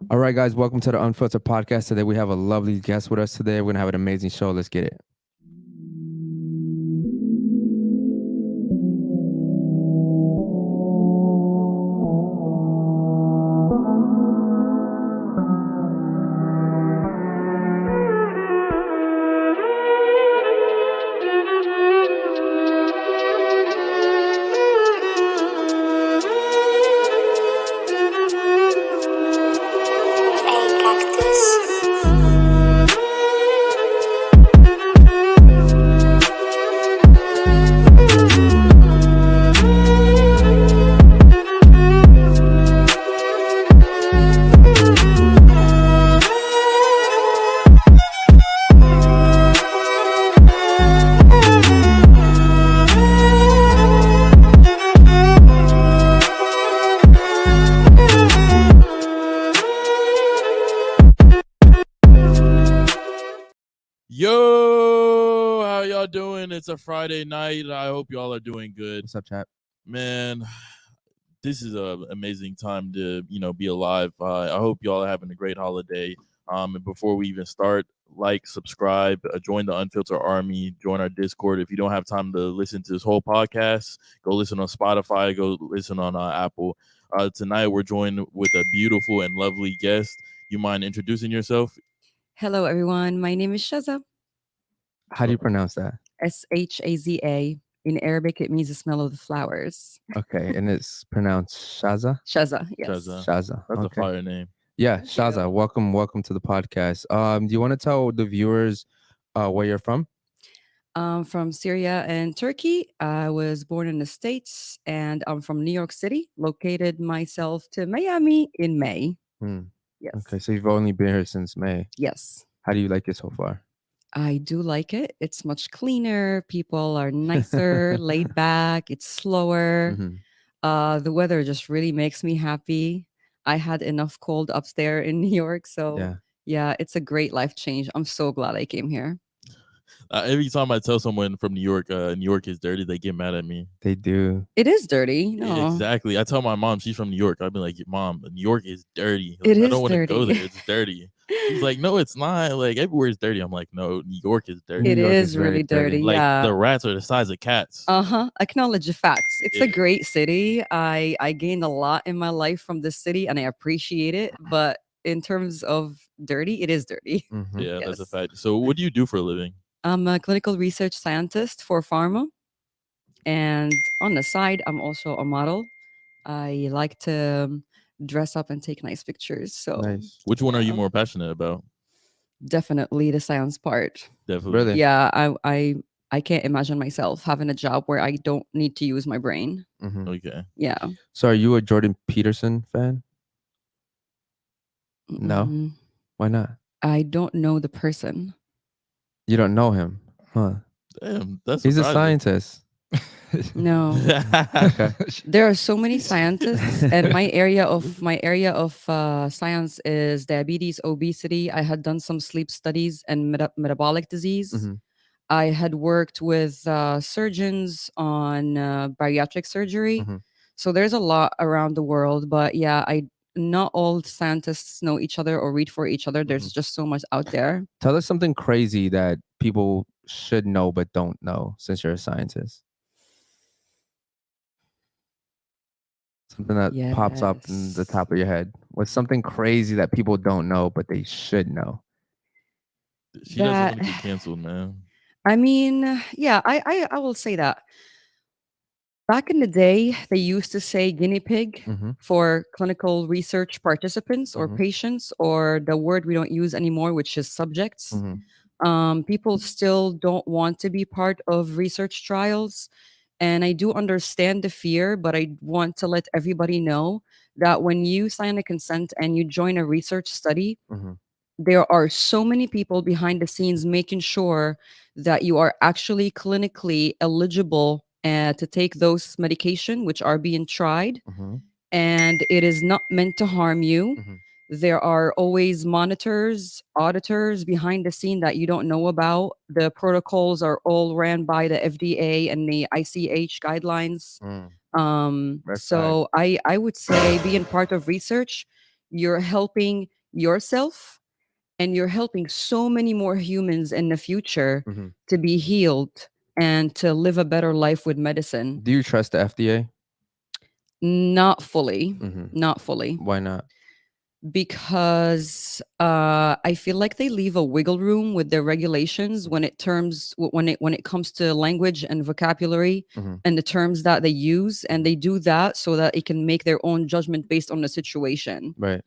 All right, guys, welcome to the Unfiltered Podcast. Today we have a lovely guest with us today. We're going to have an amazing show. Let's get it. Yo, how y'all doing? It's a Friday night. I hope y'all are doing good. What's up, chat? Man, this is an amazing time to, be alive. I hope y'all are having a great holiday. And before we even start, like, subscribe, join the Unfiltered Army, join our Discord. If you don't have time to listen to this whole podcast, go listen on Spotify, go listen on Apple. Tonight, we're joined with a beautiful and lovely guest. You mind introducing yourself? Hello, everyone. My name is Shaza. How do you pronounce that? Shaza. In Arabic, it means the smell of the flowers. Okay, and it's pronounced Shaza? Shaza, yes. Shaza. Shaza. That's Okay. a fire name. Yeah, Thank Shaza. you. Welcome to the podcast. Do you want to tell the viewers where you're from? From Syria and Turkey. I was born in the States, and I'm from New York City. Located myself to Miami in May. Hmm. Yes. Okay, so you've only been here since May. Yes. How do you like it so far? I do like it. It's much cleaner. People are nicer, laid back. It's slower. Mhm. The weather just really makes me happy. I had enough cold upstairs in New York, so Yeah. yeah, it's a great life change. I'm so glad I came here. Every time I tell someone from New York is dirty, they get mad at me. They do. It is dirty. No, Exactly. I tell my mom, she's from New York. I've been like, Mom, New York is dirty. It I is don't want to go dirty. there. It's dirty. She's like, no, it's not. Like, everywhere is dirty. I'm like, no, New York is dirty. It New York is very really dirty. Like, Yeah. the rats are the size of cats. Acknowledge the facts. It's a Yeah. great city. I gained a lot in my life from this city, and I appreciate it. But in terms of dirty, it is dirty. Mhm. Yeah, that's a Yes. fact. So, what do you do for a living? I'm a clinical research scientist for pharma, and on the side, I'm also a model. I like to dress up and take nice pictures. So Nice. Which one are you yeah. more passionate about? Definitely the science part. Definitely. Really? Yeah, I can't imagine myself having a job where I don't need to use my brain. Mhm. Okay. Yeah. So are you a Jordan Peterson fan? No? Mm, Why not? I don't know the person. You don't know him, huh? Damn, that's He's a surprising. scientist. No. Okay. There are so many scientists, and my area of science is diabetes, obesity. I had done some sleep studies and metabolic disease. Mhm. I had worked with surgeons on bariatric surgery. Mhm. So there's a lot around the world, but yeah, I not all scientists know each other or read for each other. There's Mhm. just so much out there. Tell us something crazy that people should know but don't know since you're a scientist. Something that pops up in the Yes. top of your head. What's something crazy that people don't know but they should know? She doesn't want That to get canceled, man. I mean, yeah, I will say that. Back in the day, they used to say guinea pig Mhm. for clinical research participants or Mhm. patients, or the word we don't use anymore, which is subjects. Mhm. People still don't want to be part of research trials. And I do understand the fear, but I want to let everybody know that when you sign a consent and you join a research study, Mhm. there are so many people behind the scenes making sure that you are actually clinically eligible to take those medication which are being tried, Mhm. and it is not meant to harm you. Mhm. There are always monitors, auditors behind the scene that you don't know about. The protocols are all ran by the FDA and the ICH guidelines. Mm. Red flag. So I would say being part of research, you're helping yourself and you're helping so many more humans in the future Mhm. to be healed and to live a better life with medicine. Do you trust the FDA? Not fully. Mhm. Not fully. Why not? Because I feel like they leave a wiggle room with their regulations when it comes to language and vocabulary Mhm. and the terms that they use, and they do that so that it can make their own judgment based on the situation. Right.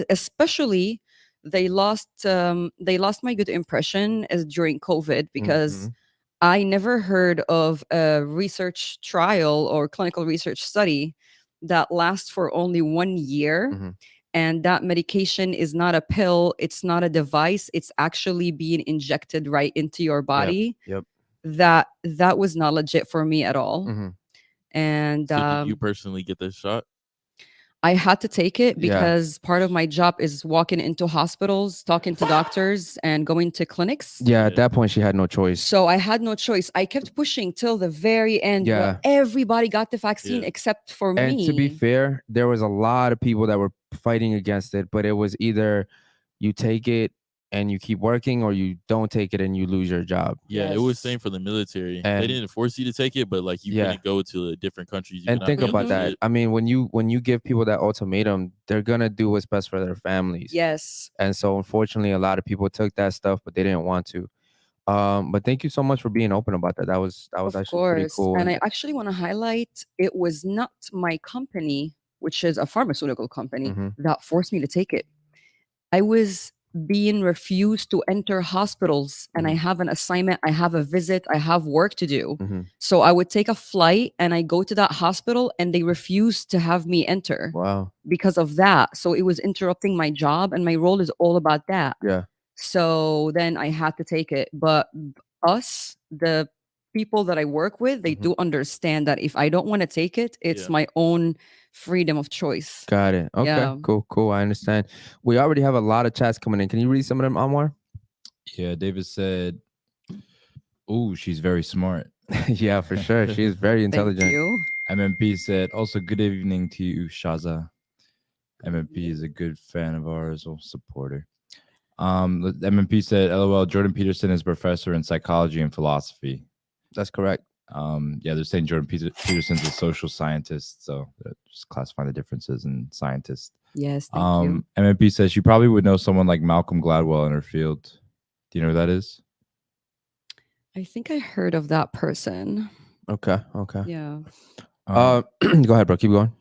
Especially they lost my good impression as during COVID, because Mhm. I never heard of a research trial or clinical research study that lasts for only 1 year. Mhm. And that medication is not a pill, it's not a device, it's actually being injected right into your Yep. body. Yep. That was not legit for me at all. Mhm. And So did you personally get this shot? I had to take it Yeah. because part of my job is walking into hospitals, talking to doctors, and going to clinics. Yeah. At Yeah. that point, she had no choice. So I had no choice. I kept pushing till the very end. Yeah. But everybody got the vaccine Yeah. except for And me. to be fair, there was a lot of people that were fighting against it, but it was either you take it and you keep working, or you don't take it and you lose your job. Yeah, it was Yes. same for the military. And- they didn't force you to take it, but like you Yeah. couldn't go to different countries. You And could not think be on about the that. jet. I mean, when you give people that ultimatum, they're gonna do what's best for their families. Yes. And so, unfortunately, a lot of people took that stuff, but they didn't want to. But thank you so much for being open about that. That was Of actually pretty course. cool. And I actually want to highlight it was not my company, which is a pharmaceutical company, Mhm. that forced me to take it. I was being refused to enter hospitals, and I Mhm. have an assignment, I have a visit, I have work to do. Mhm. So I would take a flight and I go to that hospital and they refused to have me enter Wow. because of that. So it was interrupting my job, and my role is all about that. Yeah. So then I had to take it. But us, the people that I work with, they Mhm. do understand that if I don't want to take it, it's Yeah. my own freedom of choice. Got it. Okay. Yeah. Cool. I understand. We already have a lot of chats coming in. Can you read some of them, Anwar? Yeah, David said, "Ooh, she's very smart." Yeah, for sure. She is very Thank intelligent. you. MMP said, "Also, good evening to you, Shaza." MMP is a good fan of ours, or supporter. MMP said, "LOL, Jordan Peterson is professor in psychology and philosophy." That's correct. Yeah, they're saying Jordan Peterson's a social scientist, so just classifying the differences in scientists. Yes, thank you. MMP says she probably would know someone like Malcolm Gladwell in her field. Do you know who that is? I think I heard of that person. Okay. Yeah. Go ahead, bro. Keep going.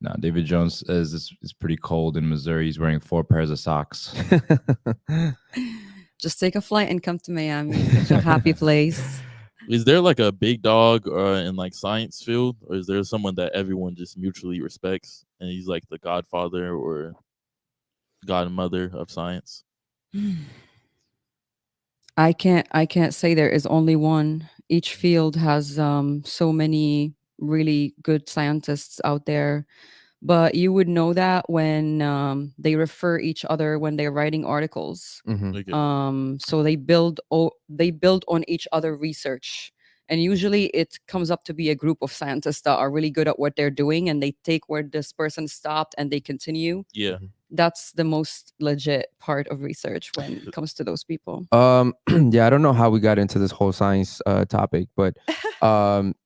No, David Jones says it's pretty cold in Missouri. He's wearing 4 pairs of socks. Just take a flight and come to Miami. Such a happy place. Is there like a big dog in like science field, or is there someone that everyone just mutually respects and he's like the godfather or godmother of science? I can't say there is only one. Each field has so many really good scientists out there. But you would know that when they refer each other when they're writing articles. Mhm. Okay. So they build on each other research, and usually it comes up to be a group of scientists that are really good at what they're doing, and they take where this person stopped and they continue. Yeah. That's the most legit part of research when it comes to those people. Yeah, I don't know how we got into this whole science topic, but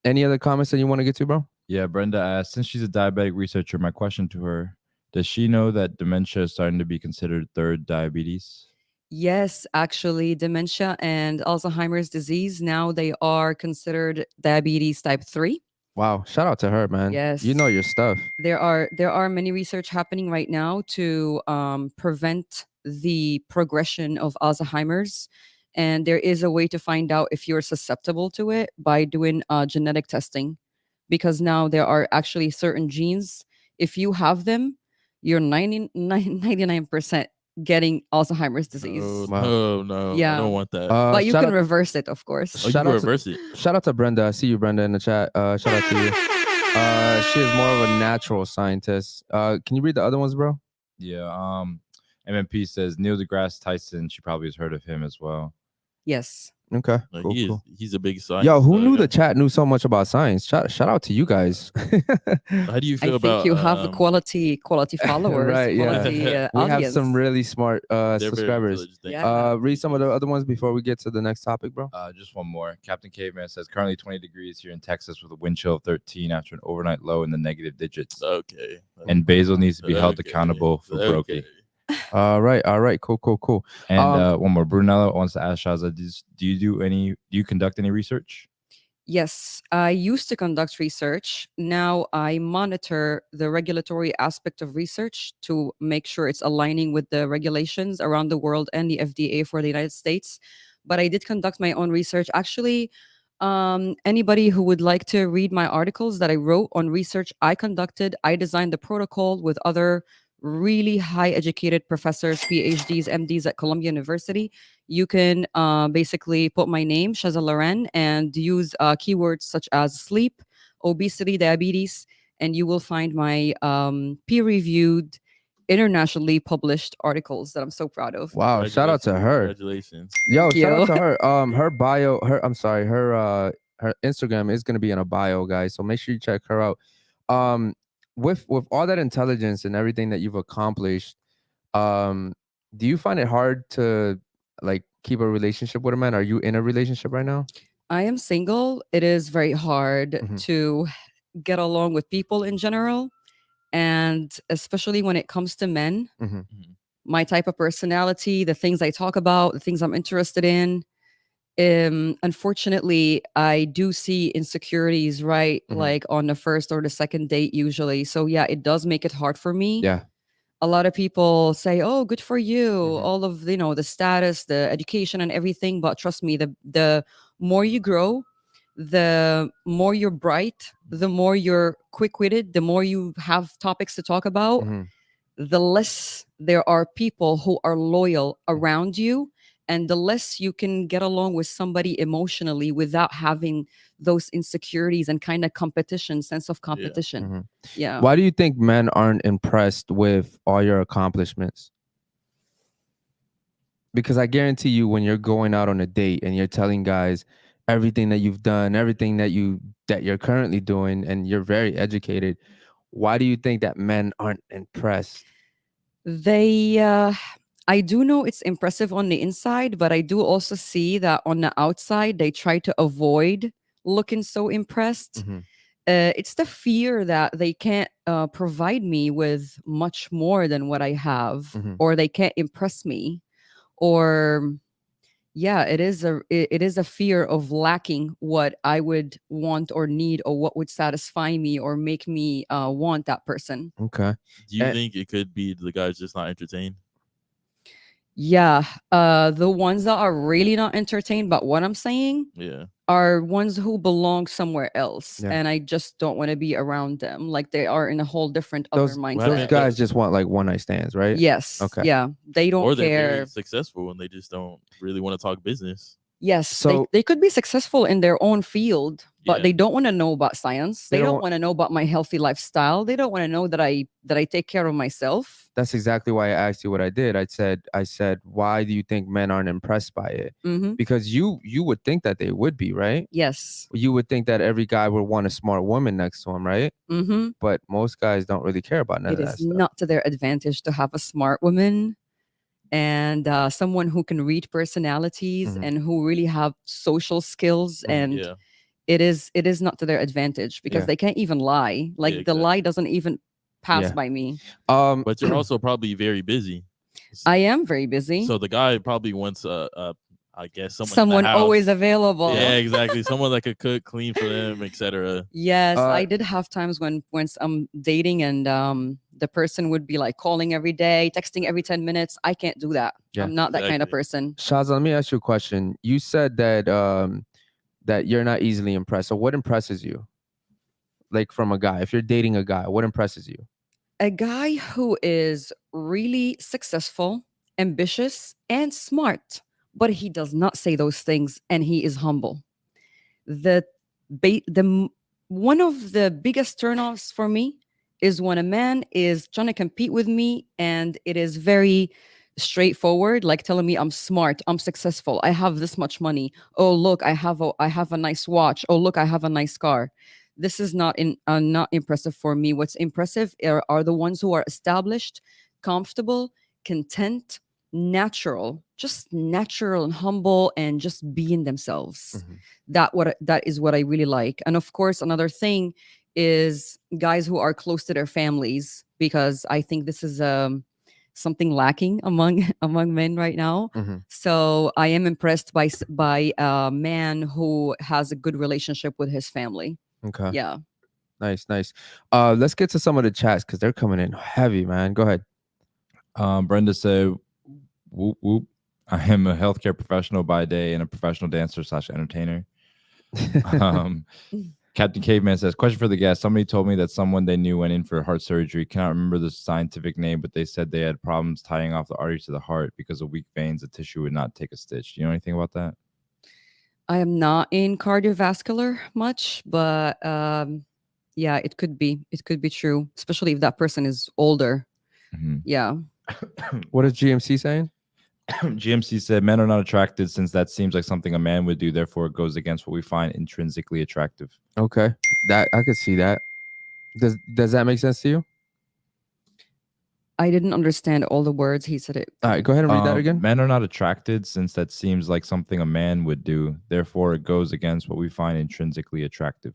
any other comments that you want to get to, bro? Yeah, Brenda asked, since she's a diabetic researcher, my question to her, does she know that dementia is starting to be considered third diabetes? Yes, actually, dementia and Alzheimer's disease, now they are considered diabetes type 3. Wow, shout out to her, man. Yes. You know your stuff. There are many research happening right now to prevent the progression of Alzheimer's, and there is a way to find out if you're susceptible to it by doing genetic testing, because now there are actually certain genes. If you have them, you're 99% getting Alzheimer's disease. Oh, Wow. no, I Yeah. don't want that. But you shout can out- reverse it, of course. Oh, you shout can out to- reverse it. Shout out to Brenda. I see you, Brenda, in the chat. Shout out to you. She is more of a natural scientist. Can you read the other ones, bro? Yeah. MMP says Neil deGrasse Tyson. She probably has heard of him as well. Yes. Okay. Like, Cool. Cool. he's a big science. Yo, who knew guy. the chat knew so much about science? Shout out to you guys. How do you I feel think about you have quality followers, Right, yeah. quality We have audience. some really smart They're very subscribers. intelligent. Thank Yeah. you. Read some of the other ones before we get to the next topic, bro. Just one more. Captain Caveman says currently 20 degrees here in Texas with a wind chill of 13 after an overnight low in the negative digits. Okay. And Basil needs to be held Okay. accountable for Brokey. Okay. All right. Cool. And one more. Brunello wants to ask Shaza, do you conduct any research? Yes, I used to conduct research. Now I monitor the regulatory aspect of research to make sure it's aligning with the regulations around the world and the FDA for the United States. But I did conduct my own research. Actually, anybody who would like to read my articles that I wrote on research I conducted, I designed the protocol with other really high educated professors, PhDs, MDs at Columbia University. You can basically put my name, Shaza Loren, and use keywords such as sleep, obesity, diabetes, and you will find my peer reviewed, internationally published articles that I'm so proud of. Wow, shout out to her. Congratulations. Yo, Thank shout out you. to her. Her bio, her Instagram is gonna be in a bio, guys. So make sure you check her out. With all that intelligence and everything that you've accomplished, do you find it hard to like keep a relationship with a man? Are you in a relationship right now? I am single. It is very hard Mhm. to get along with people in general, and especially when it comes to men. Mhm. My type of personality, the things I talk about, the things I'm interested in. Unfortunately, I do see insecurities right Mhm. like on the first or the second date usually. So yeah, it does make it hard for me. Yeah. A lot of people say, "Oh, good for you." Mhm. All of the status, the education and everything, but trust me, the more you grow, the more you're bright, the more you're quick-witted, the more you have topics to talk about, Mhm. the less there are people who are loyal around you, and the less you can get along with somebody emotionally without having those insecurities and kind of competition, sense of competition. Mhm. Yeah. Why do you think men aren't impressed with all your accomplishments? Because I guarantee you, when you're going out on a date and you're telling guys everything that you've done, everything that you're currently doing, and you're very educated, why do you think that men aren't impressed? I do know it's impressive on the inside, but I do also see that on the outside, they try to avoid looking so impressed. Mhm. It's the fear that they can't provide me with much more than what I have, Mhm. or they can't impress me, or yeah, it is a fear of lacking what I would want or need, or what would satisfy me or make me want that person. Okay. Do you And- think it could be the guy's just not entertained? Yeah, the ones that are really not entertained by what I'm saying Yeah. are ones who belong somewhere else, Yeah. and I just don't want to be around them. Like they are in a whole different other Those mindset. guys just want like one night stands, right? Yes. Okay. Yeah, they don't Or they're very care. successful and they just don't really want to talk business. Yes, So- they could be successful in their own field, but Yeah. they don't want to know about science. They They don't- don't want to know about my healthy lifestyle. They don't want to know that I take care of myself. That's exactly why I asked you what I did. I said, why do you think men aren't impressed by it? Hmm. Because you would think that they would be, right? Yes. You would think that every guy would want a smart woman next to him, right? Hmm. But most guys don't really care about none It of that is stuff. not to their advantage to have a smart woman and someone who can read personalities Mhm. and who really have social skills, and Yeah. it is not to their advantage because Yeah. they can't even lie. Like the exactly. lie doesn't even pass Yeah. by me. But you're also probably very busy. I am very busy. So the guy probably wants I guess someone in the Someone always house. available. Yeah, exactly. Someone that could cook, clean for them, etc. Yes, I Uh, did have times when I'm dating and the person would be like calling every day, texting every 10 minutes. I can't do that. Yeah, I'm not that kind of exactly. person. Shaza, let me ask you a question. You said that that you're not easily impressed. So what impresses you? Like from a guy, if you're dating a guy, what impresses you? A guy who is really successful, ambitious, and smart, but he does not say those things and he is humble. The one of the biggest turnoffs for me is when a man is trying to compete with me and it is very straightforward, like telling me I'm smart, I'm successful, I have this much money. Oh look, I have a nice watch. Oh look, I have a nice car. This is not impressive for me. What's impressive are the ones who are established, comfortable, content, natural, just natural and humble, and just being themselves. Mhm. That is what I really like. And of course, another thing is guys who are close to their families, because I think this is something lacking among among men right now. Mhm. So I am impressed by a man who has a good relationship with his family. Okay. Yeah. Nice, nice. Let's get to some of the chats because they're coming in heavy, man. Go ahead. Brenda said, "Whoop whoop. I am a healthcare professional by day and a professional dancer / entertainer." Um, Captain Caveman says, "Question for the guest. Somebody told me that someone they knew went in for heart surgery. Cannot remember the scientific name, but they said they had problems tying off the artery to the heart because of weak veins. The tissue would not take a stitch. Do you know anything about that?" I am not in cardiovascular much, but yeah, it could be. It could be true, especially if that person is older. Mhm. Yeah. What is GMC saying? GMC said, "Men are not attracted since that seems like something a man would do. Therefore, it goes against what we find intrinsically attractive." Okay, that I could see that. Does that make sense to you? I didn't understand all the words he said. It. All right, go ahead and read that again. Men are not attracted since that seems like something a man would do. Therefore, it goes against what we find intrinsically attractive.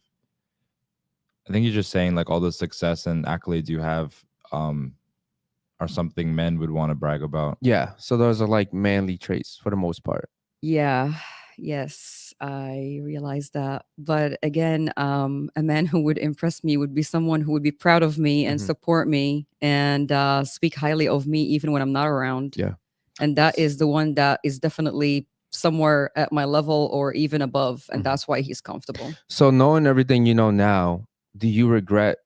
I think you're just saying like all the success and accolades you have are something men would want to brag about. Yeah, so those are like manly traits for the most part. Yeah. Yes, I realized that. But again, a man who would impress me would be someone who would be proud of me and Mhm. support me and speak highly of me even when I'm not around. Yeah. And that is the one that is definitely somewhere at my level or even above. And Mhm. that's why he's comfortable. So knowing everything you know now, do you regret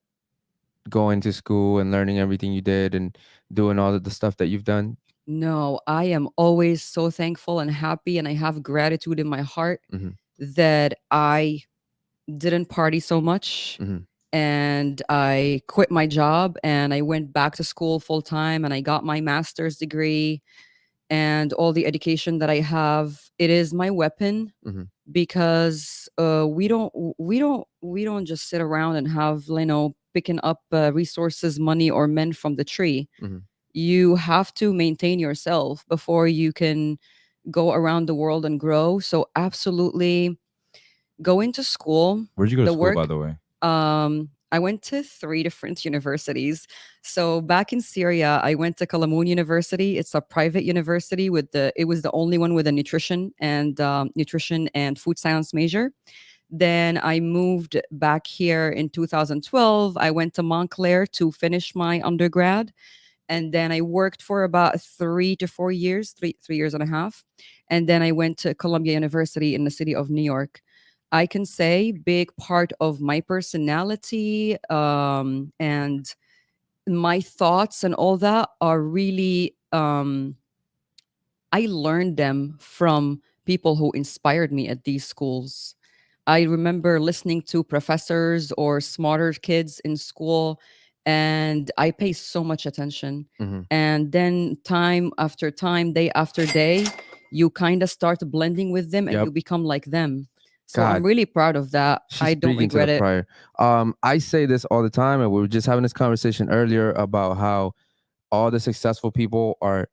going to school and learning everything you did and doing all of the stuff that you've done? No, I am always so thankful and happy, and I have gratitude in my heart Mhm. that I didn't party so much Mhm. and I quit my job and I went back to school full time and I got my master's degree and all the education that I have. It is my weapon Mhm. because we don't just sit around and have picking up resources, money, or men from the tree. Mhm. You have to maintain yourself before you can go around the world and grow. So absolutely go into school. Where'd you go to The school, by work the way? I went to 3 different universities. So back in Syria, I went to Kalamoun University. It's a private university it was the only one with a nutrition and food science major. Then I moved back here in 2012. I went to Montclair to finish my undergrad. And then I worked for about 3 to 4 years, 3 years and a half. And then I went to Columbia University in the city of New York. I can say big part of my personality and my thoughts and all that are really I learned them from people who inspired me at these schools. I remember listening to professors or smarter kids in school, and I pay so much attention. Mhm. And then time after time, day after day, you kind of start blending with them and Yep. you become like them. So I'm God, really proud of that. she's I don't speaking to regret the it. prior. I say this all the time, and we were just having this conversation earlier about how all the successful people are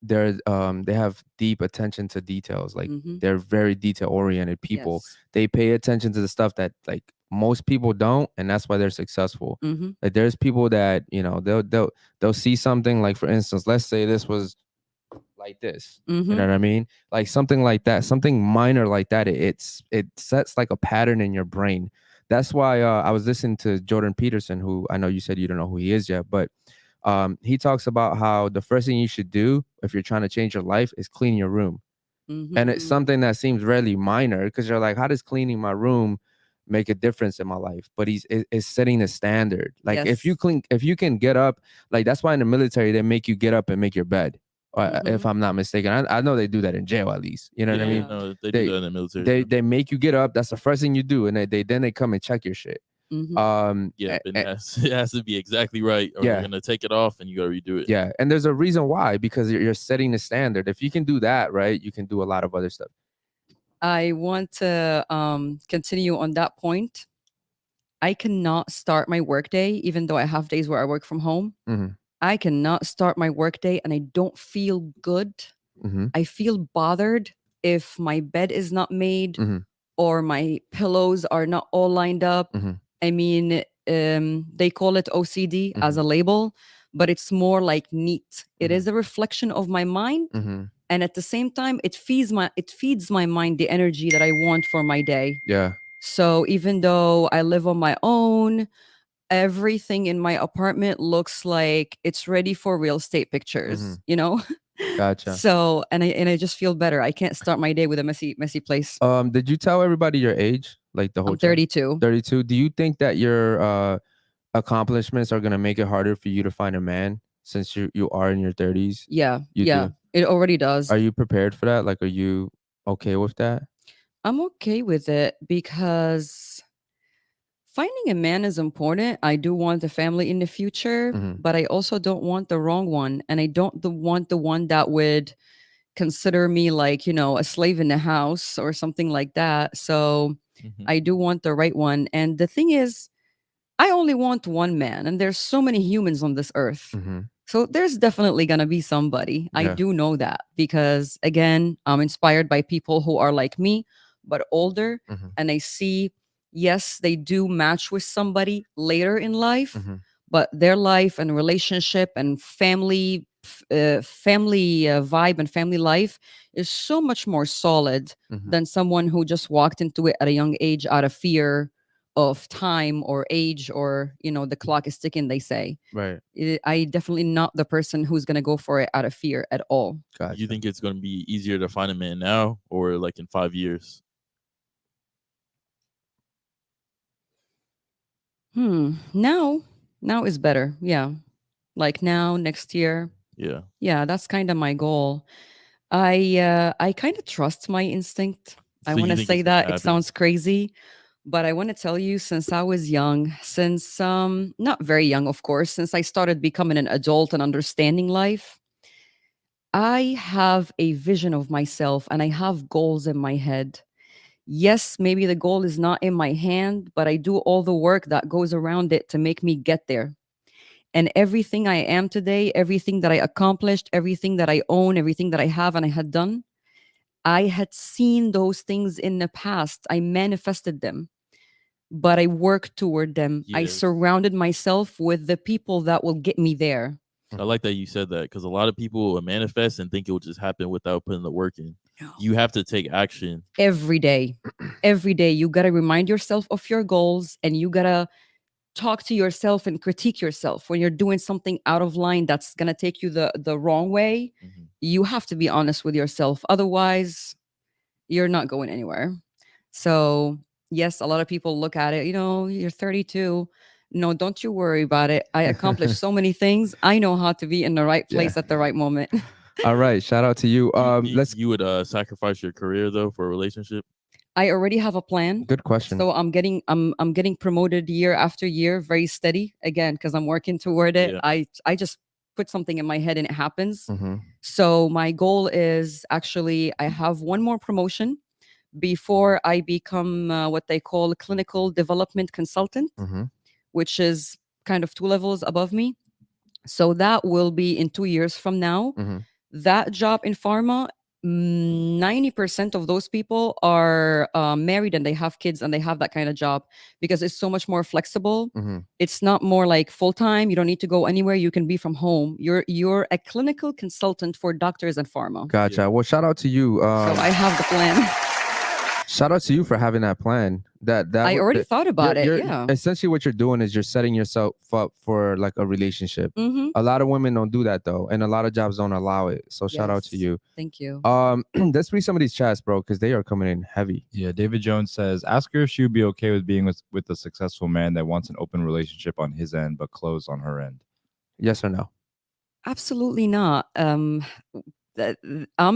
they have deep attention to details. Like Hmm. they're very detail oriented people. Yes. They pay attention to the stuff that like most people don't, and that's why they're successful. Hmm. Like there's people that they'll see something, like for instance, let's say this was like this. You Hmm. know what I mean? Like something like that, something minor like that. It sets like a pattern in your brain. That's why I was listening to Jordan Peterson, who I know you said you don't know who he is yet, but he talks about how the first thing you should do if you're trying to change your life is clean your room. And it's Hmm. something that seems really minor because you're like, how does cleaning my room make a difference in my life? But is setting the standard. Like Yes. if you can get up, like that's why in the military they make you get up and make your bed. If Hmm. I'm not mistaken, I know they do that in jail at least. You know what I Yeah, mean? Yeah. no, they do They that in the military. they make you get up. That's the first thing you do, and then they come and check your shit. Mhm. Yeah, a- but a- it has to be exactly right, or they're yeah, gonna take it off and you gotta redo it. yeah, and there's a reason why, because you're setting the standard. If you can do that, right, you can do a lot of other stuff. I want to continue on that point. I cannot start my workday, even though I have days where I work from home. Hmm. I cannot start my workday and I don't feel good. Hmm. I feel bothered if my bed is not made Hmm. or my pillows are not all lined up. Hmm. I mean, they call it OCD as Hmm. a label, but it's more like neat. It Hmm. is a reflection of my mind, Hmm. and at the same time, it feeds my mind the energy that I want for my day. Yeah. So even though I live on my own, everything in my apartment looks like it's ready for real estate Hmm. pictures, you know? Gotcha. So, and I just feel better. I can't start my day with a messy place. Did you tell everybody your age, like the whole I'm chat? 32. 32. Do you think that your accomplishments are gonna make it harder for you to find a man since you are in your 30s? Yeah, You yeah. do. It already does. Are you prepared for that? Like, are you okay with that? I'm okay with it because finding a man is important. I do want a family in the future, Hmm. but I also don't want the wrong one. And I don't want the one that would consider me like, a slave in the house or something like that. So Mhm. I do want the right one. And the thing is, I only want one man, and there's so many humans on this earth. Hmm. So there's definitely going to be somebody. I Yeah. do know that because, again, I'm inspired by people who are like me, but older. Hmm. And I see, yes, they do match with somebody later in life, Hmm. but their life and relationship and family vibe and family life is so much more solid Hmm. than someone who just walked into it at a young age out of fear of time or age, or the clock is ticking, they say. Right. I definitely not the person who's going to go for it out of fear at all. You Gotcha. think it's gonna be easier to find a man now or like in 5 years? Now is better. Yeah. Like now, next year. Yeah. Yeah, that's kind of my goal. I kind of trust my instinct. I So want you to think say it's gonna that it happen? sounds crazy, but I want to tell you, since I was young, since not very young, of course, since I started becoming an adult and understanding life, I have a vision of myself and I have goals in my head. Yes, maybe the goal is not in my hand, but I do all the work that goes around it to make me get there. And everything I am today, everything that I accomplished, everything that I own, everything that I have and I had done, I had seen those things in the past. I manifested them, but I worked toward them. I Yes. surrounded myself with the people that will get me there. I like that you said that because a lot of people will manifest and think it will just happen without putting the work in. No. You have to take action. Every day, every day, you got to remind yourself of your goals, and you got to talk to yourself and critique yourself when you're doing something out of line that's going to take you the wrong way. Mhm. You have to be honest with yourself, otherwise you're not going anywhere. So yes, a lot of people look at it, you're 32. No, don't you worry about it. I accomplished so many things. I know how to be in the right Yeah. place at the right moment. All right. Shout out to you. Let's. You would sacrifice your career though for a relationship? I already have a plan. Good question. So I'm getting promoted year after year, very steady, again, because I'm working toward it. Yeah. I just put something in my head and it happens. Hmm. So my goal is actually I have one more promotion before I become what they call a clinical development consultant, Hmm. which is kind of 2 levels above me. So that will be in 2 years from now. Hmm. That job in pharma, 90% of those people are married and they have kids and they have that kind of job because it's so much more flexible. Hmm. It's not more like full time. You don't need to go anywhere. You can be from home. You're a clinical consultant for doctors and pharma. Gotcha. Yeah. Well, shout out to you. So I have the plan. Shout out to you for having that plan. I already thought about it. you're Yeah. essentially what you're doing is you're setting yourself up for like a relationship. Mm-hmm. A lot of women don't do that though, and a lot of jobs don't allow it. So shout out to Yes. you. Thank you. Let's read some of these chats, bro, because they are coming in heavy. Yeah, David Jones says, ask her if she would be okay with being with a successful man that wants an open relationship on his end, but closed on her end. Yes or no? Absolutely not. I'm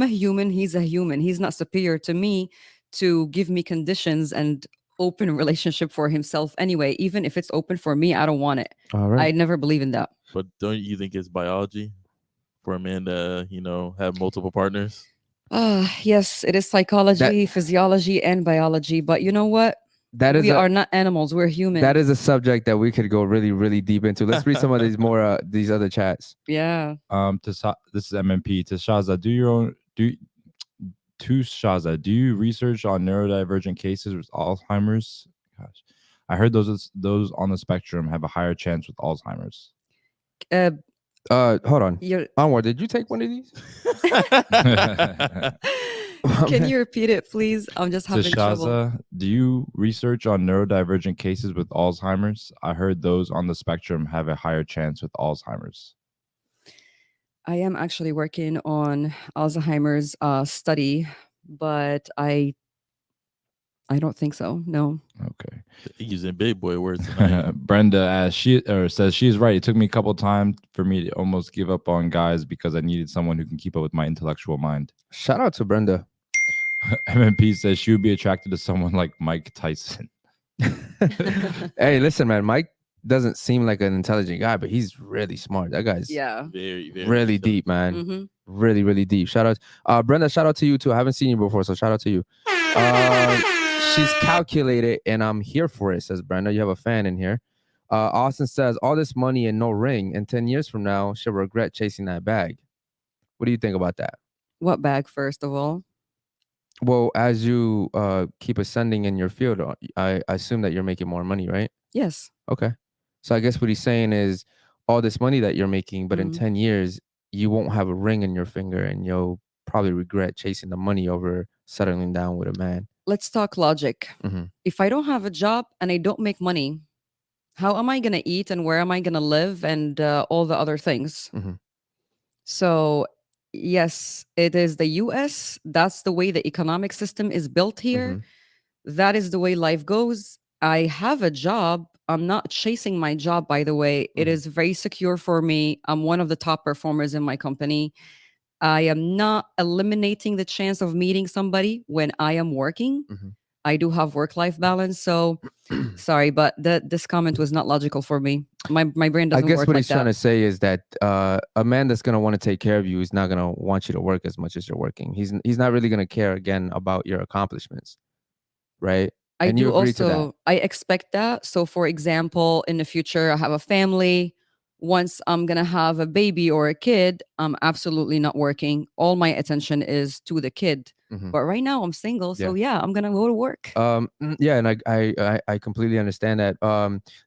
a human. He's a human. He's not superior to me to give me conditions and open relationship for himself anyway. Even if it's open for me, I don't want it. All right. I never believe in that. But don't you think it's biology for a man to, have multiple partners? Yes, it is psychology, physiology, and biology. But you know what? That is We are not animals. We're humans. that is a subject that we could go really, really deep into. Let's read some of these more these other chats. Yeah. This is MMP. To Shaza, do you research on neurodivergent cases with Alzheimer's? Gosh, I heard those on the spectrum have a higher chance with Alzheimer's. Hold on. You're, Onward, did you take one of these? can you repeat it, please? I'm just having trouble. Shaza, do you research on neurodivergent cases with Alzheimer's? I heard those on the spectrum have a higher chance with Alzheimer's. I am actually working on Alzheimer's study, but I don't think so. No. Okay. Using big boy words tonight. Brenda says she's right. It took me a couple times for me to almost give up on guys because I needed someone who can keep up with my intellectual mind. Shout out to Brenda. MMP says she would be attracted to someone like Mike Tyson. Hey, listen, man. Mike doesn't seem like an intelligent guy, but he's really smart. That guy's Yeah. Very, very really intelligent. deep, man. Mm-hmm. Really, really deep. Shout out, Brenda. Shout out to you too. I haven't seen you before, so shout out to you. She's calculated, and I'm here for it. Says Brenda. You have a fan in here. Austin says all this money and no ring, and 10 years from now, she'll regret chasing that bag. What do you think about that? What bag, first of all? Well, as you keep ascending in your field, I assume that you're making more money, right? Yes. Okay. So I guess what he's saying is all this money that you're making, but in Mhm. 10 years, you won't have a ring in your finger and you'll probably regret chasing the money over settling down with a man. Let's talk logic. Mhm. If I don't have a job and I don't make money, how am I going to eat and where am I going to live and all the other things? Mhm. So, yes, it is the US. That's the way the economic system is built here. Mhm. That is the way life goes. I have a job. I'm not chasing my job, by the way. It Mhm. is very secure for me. I'm one of the top performers in my company. I am not eliminating the chance of meeting somebody when I am working. Mhm. I do have work-life balance. So sorry, but this comment was not logical for me. My brain I doesn't guess work what like he's trying to that. say is that a man that's going to want to take care of you is not going to want you to work as much as you're working. He's not really going to care again about your accomplishments, right? I And you do agree to that? also, I expect that. So, for example, in the future, I have a family. Once I'm going to have a baby or a kid, I'm absolutely not working. All my attention is to the kid. Mhm. But right now, I'm single. So, yeah, I'm going to go to work. Yeah, and I completely understand that.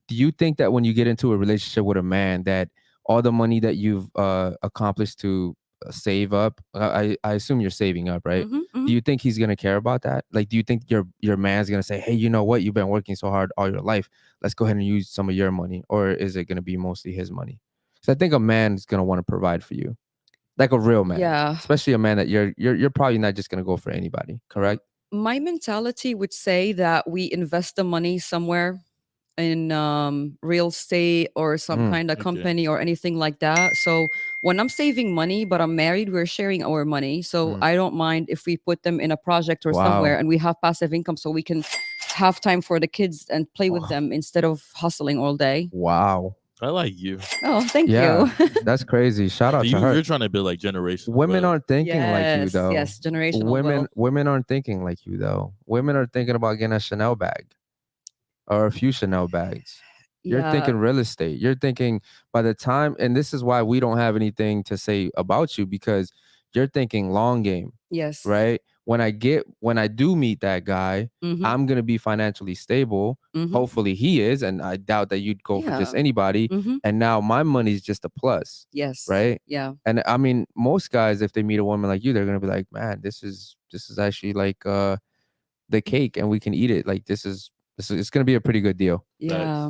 Do you think that when you get into a relationship with a man, that all the money that you've accomplished to save up, I assume you're saving up, right? Mhm, mhm. Do you think he's gonna care about that? Like, do you think your man's gonna say, "Hey, you know what? You've been working so hard all your life. Let's go ahead and use some of your money," or is it gonna be mostly his money? So I think a man's gonna want to provide for you, like a real man, Yeah. especially a man that you're probably not just gonna go for anybody, correct? My mentality would say that we invest the money somewhere in real estate or some Mm. kind of Okay. company or anything like that. So when I'm saving money, but I'm married, we're sharing our money. So Mm. I don't mind if we put them in a project or Wow. somewhere and we have passive income so we can have time for the kids and play with Wow. them instead of hustling all day. Wow. I like you. Oh, thank Yeah, you. that's crazy. Shout out to You're her. trying to build like generational Women wealth. aren't thinking like you Yes, though. yes, generational wealth. Women aren't thinking like you though. Women are thinking about getting a Chanel bag or a few Chanel bags. You're Yeah, thinking real estate. You're thinking by the time, and this is why we don't have anything to say about you, because you're thinking long game, yes. right? When I do meet that guy, Mhm, I'm gonna be financially stable. mhm. Hopefully he is, and I doubt that you'd go for just Yeah. anybody. Mhm. And now my money's just a plus, Yes. right? Yeah. And I mean, most guys, if they meet a woman like you, they're gonna be like, man, this is actually like the cake, and we can eat it. Like this is it's gonna be a pretty good deal. Yeah.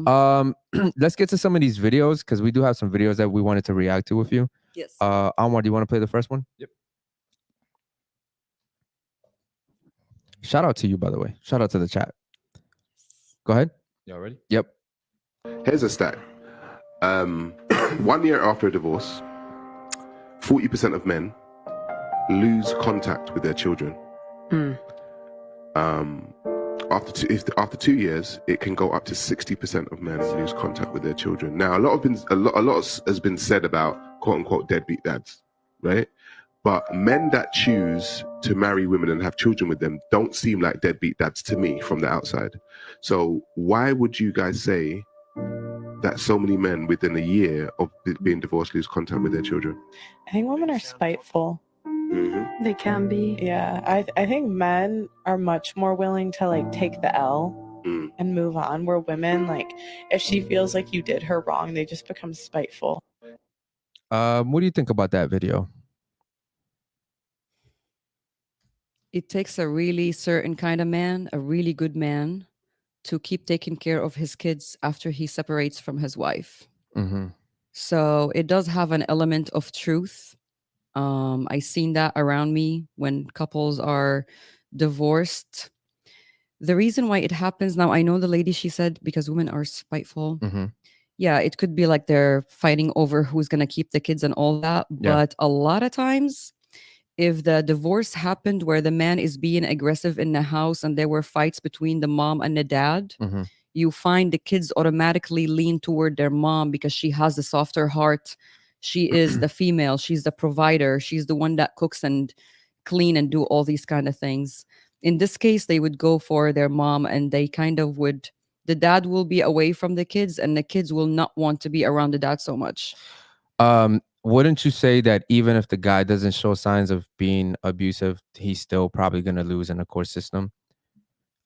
Let's get to some of these videos because we do have some videos that we wanted to react to with you. Yes. Anwar, do you want to play the first one? Yep. Shout out to you, by the way. Shout out to the chat. Go ahead. Y'all ready? Yep. Here's a stat. 1 year after a divorce, 40% of men lose contact with their children. after 2 years, it can go up to 60% of men lose contact with their children. Now, a lot has been said about quote unquote deadbeat dads, right? But men that choose to marry women and have children with them don't seem like deadbeat dads to me from the outside. So why would you guys say that so many men within a year of being divorced lose contact with their children? I think women are spiteful. Mm-hmm. They can be. Yeah, I think men are much more willing to like take the L and move on, where women, like, if she feels like you did her wrong, they just become spiteful. What do you think about that video? It takes a really certain kind of man, a really good man, to keep taking care of his kids after he separates from his wife. Mm-hmm. So it does have an element of truth. I seen that around me when couples are divorced. The reason why it happens now, I know the lady, she said, because women are spiteful. Mm-hmm. Yeah, it could be like they're fighting over who's going to keep the kids and all that. Yeah. But a lot of times, if the divorce happened where the man is being aggressive in the house and there were fights between the mom and the dad, Mm-hmm. you find the kids automatically lean toward their mom because she has the softer heart. She is the female, she's the provider, she's the one that cooks and clean and do all these kind of things. In this case, they would go for their mom, and they kind of would, the dad will be away from the kids and the kids will not want to be around the dad so much. Wouldn't you say that even if the guy doesn't show signs of being abusive, he's still probably going to lose in the court system?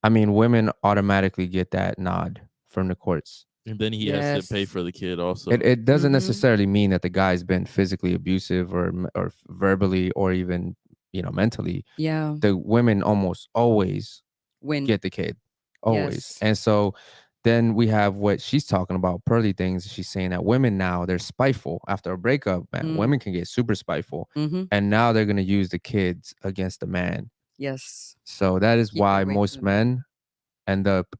I mean, women automatically get that nod from the courts. And then he has to pay Yes. for the kid also. It doesn't Mhm. necessarily mean that the guy's been physically abusive or verbally or even, mentally. Yeah, The women almost always win. get the kid, always. Yes. And so then we have what she's talking about, pearly things. She's saying that women now, they're spiteful after a breakup. Man, Mm. women can get super spiteful, Mm-hmm. and now they're going to use the kids against the man. Yes. So that is Keep it why away from most the man. men end up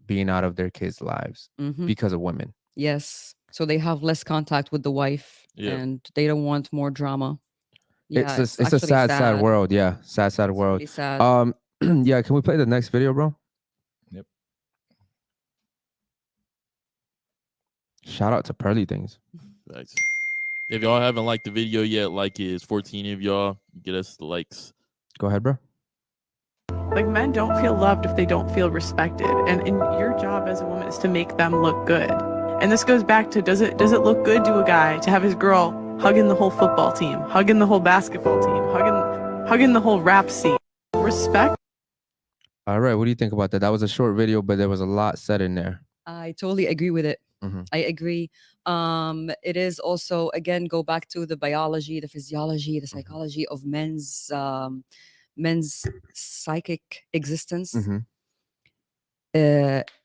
being out of their kids' lives Mm-hmm. because of women. Yes. So they have less contact with the wife, Yeah. and they don't want more drama. Yeah, It's a actually sad world. Yeah, sad It's world. really sad. Yeah. Can we play the next video, bro? Yep. Shout out to Pearly Things. Facts. If y'all haven't liked the video yet, like it. It's 14 of y'all. Get us the likes. Go ahead, bro. Like, men don't feel loved if they don't feel respected, and your job as a woman is to make them look good. And this goes back to, does it look good to a guy to have his girl hugging the whole football team, hugging the whole basketball team, hugging the whole rap scene? Respect. All right. What do you think about that? That was a short video, but there was a lot said in there. I totally agree with it. Mhm. I agree. It is also, again, go back to the biology, the physiology, the psychology of men's psychic existence. Mhm.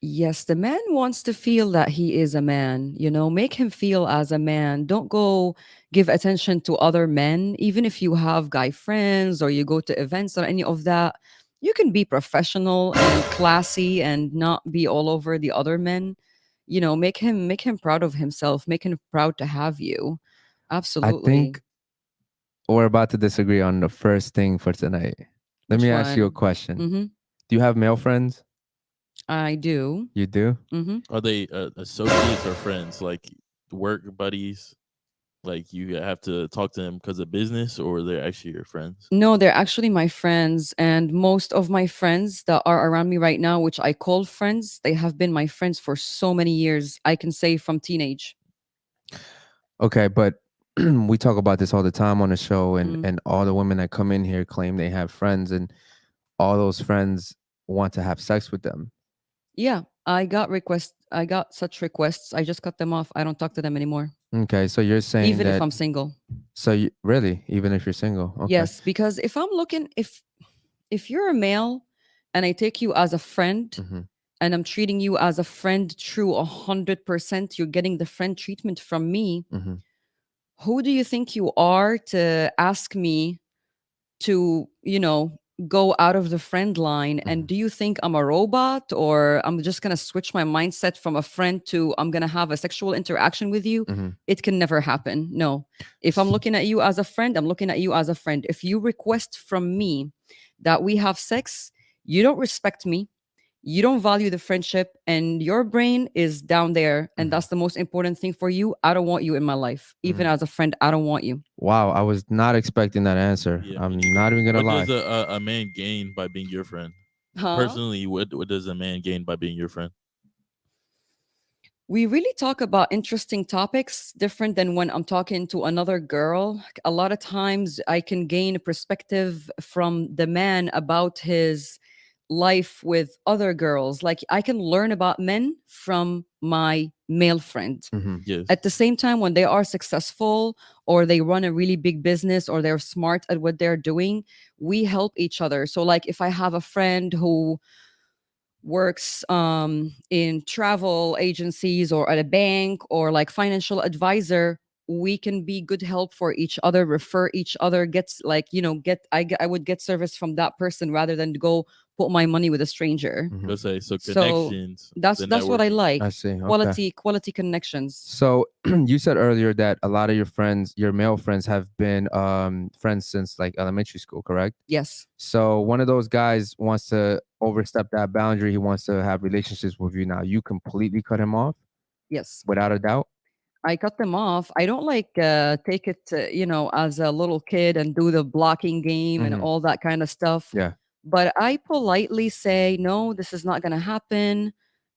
Yes, the man wants to feel that he is a man, make him feel as a man. Don't go give attention to other men, even if you have guy friends or you go to events or any of that. You can be professional and classy and not be all over the other men. Make him proud of himself, make him proud to have you. Absolutely. I think we're about to disagree on the first thing for tonight. Let Which me ask you a one? question. Hmm. Do you have male friends? I do. You do? Hmm. Are they associates or friends? Like work buddies? Like you have to talk to them because of business, or they're actually your friends? No, they're actually my friends. And most of my friends that are around me right now, which I call friends, they have been my friends for so many years. I can say from teenage. Okay, but we talk about this all the time on the show, and Mm. and all the women that come in here claim they have friends, and all those friends want to have sex with them. Yeah, I got such requests. I just cut them off. I don't talk to them anymore, Okay, so you're saying even that. if I'm single. So you really, even if you're single, okay. Yes, because if I'm looking, if you're a male and I take you as a friend Mhm. and I'm treating you as a friend, true 100%, you're getting the friend treatment from me. Mhm. Who do you think you are to ask me to, go out of the friend line? And Mhm. do you think I'm a robot, or I'm just going to switch my mindset from a friend to I'm going to have a sexual interaction with you? Mhm. It can never happen. No. If I'm looking at you as a friend, I'm looking at you as a friend. If you request from me that we have sex, you don't respect me. you don't value the friendship and your brain is down there and Mhm. that's the most important thing for you. I don't want you in my life. Even Mhm. as a friend, I don't want you. Wow, I was not expecting that answer. Yeah, I'm me neither. not even gonna What lie. does a man gain by being your friend? Huh? Personally, what does a man gain by being your friend? We really talk about interesting topics different than when I'm talking to another girl. A lot of times I can gain a perspective from the man about his life with other girls. Like I can learn about men from my male friend. Mhm. Yes. At the same time, when they are successful or they run a really big business or they're smart at what they're doing, we help each other. So, like, if I have a friend who works in travel agencies or at a bank or like financial advisor, we can be good help for each other, refer each other, gets like, I would get service from that person rather than to go put my money with a stranger. Mhm. Let's say so So connections. that's the what I networking. like. I see. Okay. Quality connections. So you said earlier that a lot of your friends, your male friends, have been friends since like elementary school, correct? Yes. So one of those guys wants to overstep that boundary. He wants to have relationships with you now. You completely cut him off Yes. without a doubt. I cut them off. I don't like take it, as a little kid and do the blocking game and Mhm. all that kind of stuff. Yeah. But I politely say, no, this is not going to happen.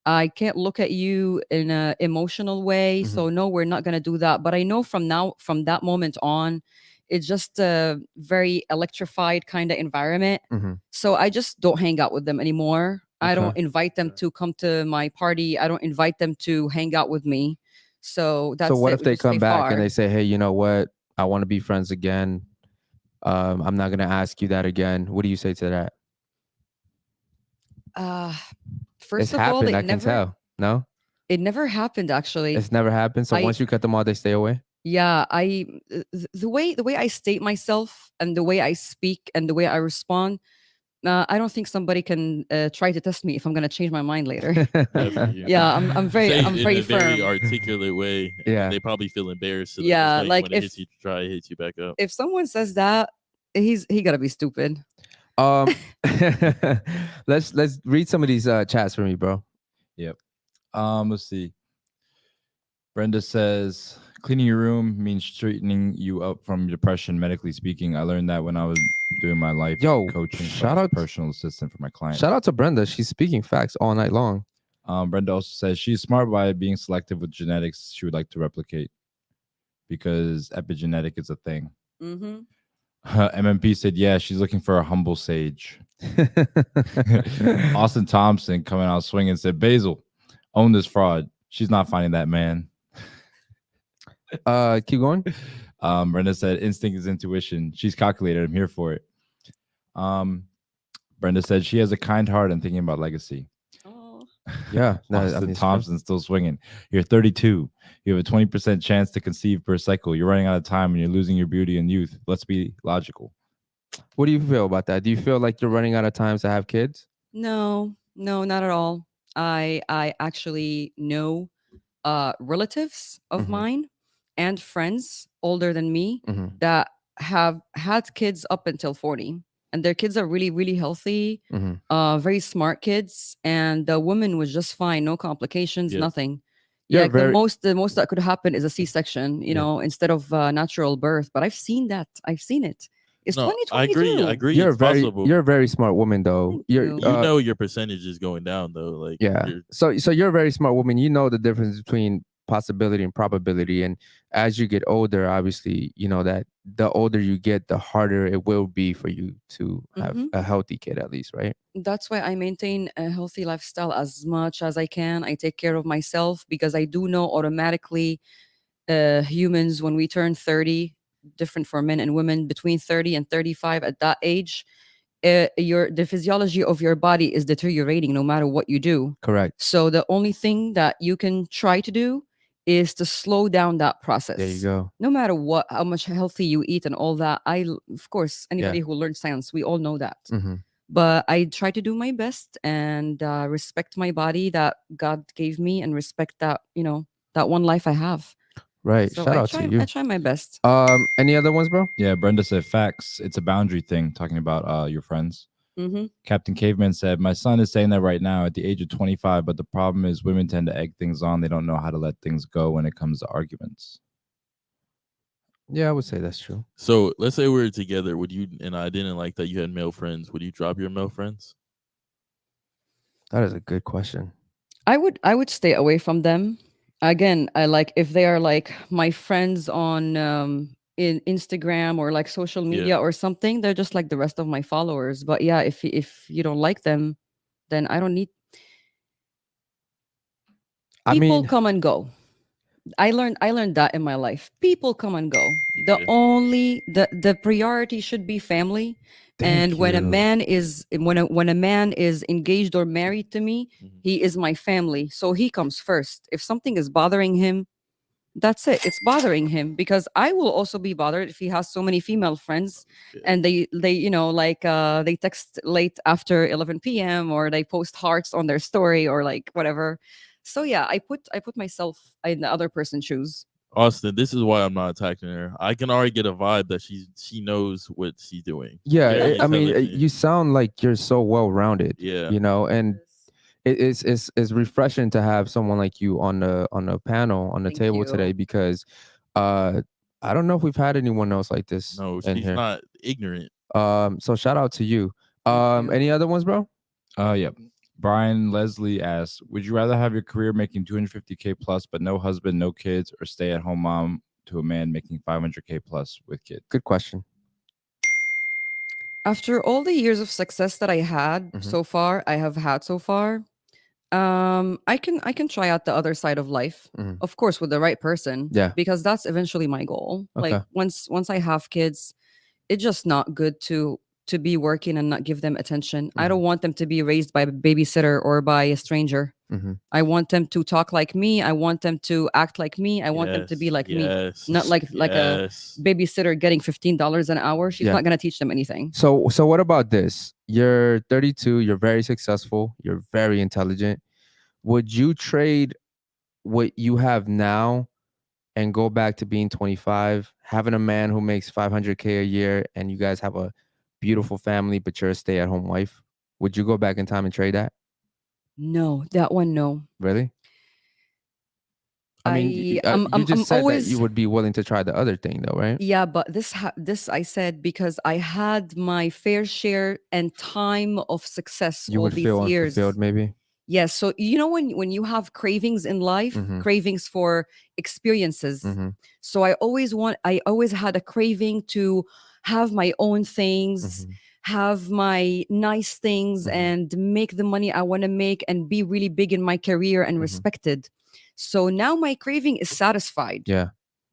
I can't look at you in a emotional way. Mhm. So no, we're not going to do that. But I know from that moment on, it's just a very electrified kind of environment. Mhm. So I just don't hang out with them anymore. I Okay. don't invite them to come to my party. I don't invite them to hang out with me. So that's So what it. if We they just stay come back and far. they say, "Hey, you know what? I want to be friends again. I'm not gonna ask you that again." What do you say to that? Uh, It's first of all, happened. I can tell. No, it never happened actually. it's never happened. So I once you cut them off, they stay away. Yeah, the way I state myself and the way I speak and the way I respond, I don't think somebody can try to test me if I'm gonna change my mind later. Definitely. Yeah, I'm very Say I'm it very in a very firm. articulate way, and Yeah. then they probably feel embarrassed. So Yeah, just like when it hits you, try to hit you back up. if someone says that, he gotta be stupid. Um, let's read some of these chats for me, bro. Yep. Let's see. Brenda says cleaning your room means straightening you up from depression. Medically speaking, I learned that when I was doing my life Yo, coaching. shout as a out- personal assistant for my clients. Shout out to Brenda. She's speaking facts all night long. Brenda also says she's smart by being selective with genetics. She would like to replicate because epigenetic is a thing. Mm-hmm. MMP said, yeah, she's looking for a humble sage. Austin Thompson coming out swinging said, Basil, own this fraud. She's not finding that man. Keep going. Brenda said, instinct is intuition. She's calculated. I'm here for it. Brenda said she has a kind heart and thinking about legacy. Oh. Yeah, no, I Austin mean, Thompson still swinging. You're 32. You have a 20% chance to conceive per cycle. You're running out of time and you're losing your beauty and youth. Let's be logical. what do you feel about that? Do you feel like you're running out of time to have kids? No, not at all. I actually know relatives of Mhm. mine and friends older than me Mhm. that have had kids up until 40, and their kids are really really healthy, Mhm. very smart kids, and the woman was just fine, no complications, Yeah. nothing. Yeah, Yeah, like very- the most that could happen is a C-section, instead of natural birth. But I've seen that. I've seen it. It's No, I 2022. agree. You're a It's very possible. you're a very smart woman though. Thank You're you. You know your percentage is going down though. Like yeah. you're- So you're a very smart woman. You know the difference between possibility and probability. And as you get older, obviously, you know that the older you get, the harder it will be for you to have Mhm. a healthy kid, at least, right? That's why I maintain a healthy lifestyle as much as I can. I take care of myself because I do know automatically humans when we turn 30, different for men and women, between 30 and 35 at that age, the physiology of your body is deteriorating no matter what you do. Correct. So the only thing that you can try to do is to slow down that process. There you go. No matter how much healthy you eat and all that. Of course, anybody who learned science, we all know that. Mhm. But I try to do my best and respect my body that God gave me and respect that, that one life I have. Right. So Shout I out try, to you. I try my best. Any other ones, bro? Yeah, Brenda said facts. It's a boundary thing, talking about your friends. Mm-hmm. Captain Caveman said, "My son is saying that right now at the age of 25, but the problem is women tend to egg things on. They don't know how to let things go when it comes to arguments." Yeah, I would say that's true. So let's say we were together. Would you and I didn't like that you had male friends? Would you drop your male friends? That is a good question. I would stay away from them. Again, I like if they are like my friends on in Instagram or like social Yeah. media or something, they're just like the rest of my followers. But yeah, if you don't like them, then I don't need I people mean, come and go. I learned that in my life. People come and go. The Okay. only the priority should be family. thank And when a you. man is when a man is engaged or married to me, Mhm. he is my family. So he comes first. If something is bothering him, that's it. It's bothering him because I will also be bothered if he has so many female friends Yeah. and they like they text late after 11 p.m. or they post hearts on their story or like whatever. So yeah, I put myself in the other person's shoes. Austin, this is why I'm not attacking her. I can already get a vibe that she knows what she's doing. Yeah, Very I mean, intelligent. you sound like you're so well rounded. Yeah. You know, and it's refreshing to have someone like you on the panel on the Thank table you. today because I don't know if we've had anyone else like this No, in she's here. not ignorant. So shout out to you. Thank you. Any other ones, bro? Yep. Brian Leslie asked, "Would you rather have your career making 250K plus but no husband, no kids, or stay at home mom to a man making 500K plus with kids?" Good question. After all the years of success that I had Mhm. so far, I have had so far, I can try out the other side of life, Mhm. of course, with the right person. Yeah. Because that's eventually my goal. Like Okay. once I have kids, it's just not good to be working and not give them attention. I don't want them to be raised by a babysitter or by a stranger. Mm-hmm. I want them to talk like me. I want them to act like me. I want them to be like me. Yes. Not like a yes. babysitter getting $15 an hour. She's Yeah. not gonna teach them anything. So what about this? You're 32, you're very successful, you're very intelligent. Would you trade what you have now and go back to being 25, having a man who makes 500K a year and you guys have a beautiful family, but you're a stay-at-home wife? Would you go back in time and trade that? No, that one, no. Really? I mean, I'm you just said that always you would be willing to try the other thing, though, right? yeah, but this I said because I had my fair share and time of success You all would these feel years. unfulfilled, maybe. Yes, so you know when you have cravings in life, Mhm. cravings for experiences. Mm-hmm. So I always had a craving to have my own things, Mhm. have my nice things Mhm. and make the money I want to make and be really big in my career and Mhm. respected. So now my craving is satisfied. Yeah.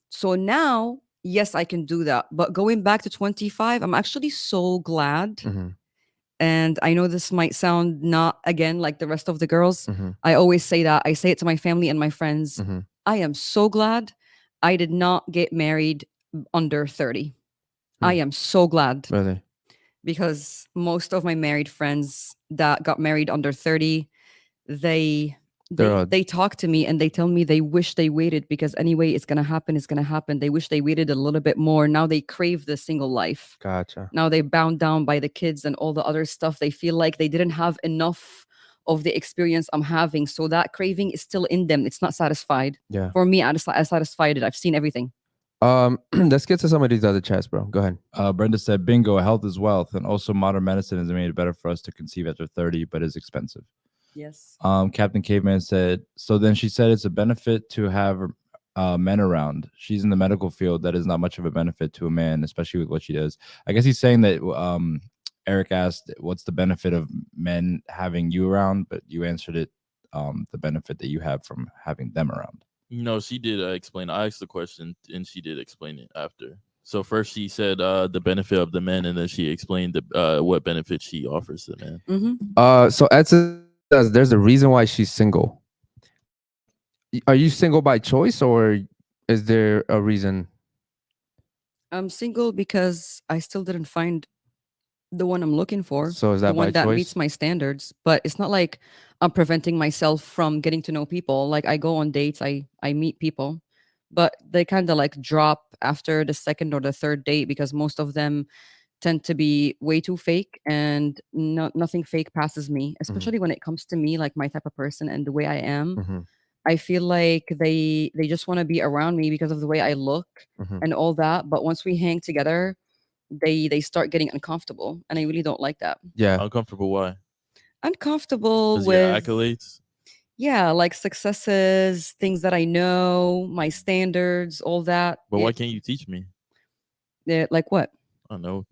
So now, yes, I can do that. But going back to 25, I'm actually so glad. Mm-hmm. And I know this might sound not again like the rest of the girls. Mm-hmm. I always say that. I say it to my family and my friends. Mm-hmm. I am so glad I did not get married under 30. I am so glad Really? because most of my married friends that got married under 30, they They're all- they talk to me and they tell me they wish they waited because anyway it's gonna happen, it's gonna happen. They wish they waited a little bit more. Now they crave the single life. Gotcha. Now they're bound down by the kids and all the other stuff. They feel like they didn't have enough of the experience I'm having. So that craving is still in them. It's not satisfied. Yeah. For me, I satisfied it. I've seen everything. Let's get to some of these other chats, bro. Go ahead. Brenda said, "Bingo, health is wealth, and also modern medicine has made it better for us to conceive after 30, but is expensive." Yes. Captain Caveman said, "So then she said it's a benefit to have men around. She's in the medical field. That is not much of a benefit to a man, especially with what she does." I guess he's saying that Eric asked, "What's the benefit of men having you around?" But you answered it, the benefit that you have from having them around. No, she did explain. I asked the question and she did explain it after. So first she said the benefit of the men, and then she explained what benefit she offers the men. Mm-hmm. So Ed says there's a reason why she's single. Are you single by choice or is there a reason? I'm single because I still didn't find the one I'm looking for. So is the that by one that choice? meets my standards. But it's not like I'm preventing myself from getting to know people. Like I go on dates, I meet people, but they kind of like drop after the second or the third date because most of them tend to be way too fake, and nothing fake passes me, especially when it comes to me, like my type of person and the way I am. Mhm. I feel like they just want to be around me because of the way I look Mhm. and all that. But once we hang together, they start getting uncomfortable, and I really don't like that. Yeah. Uncomfortable? Why? Uncomfortable Because your with, accolades. yeah, like successes, things that I know, my standards, all that. But why can't you teach me? Like what? I don't know.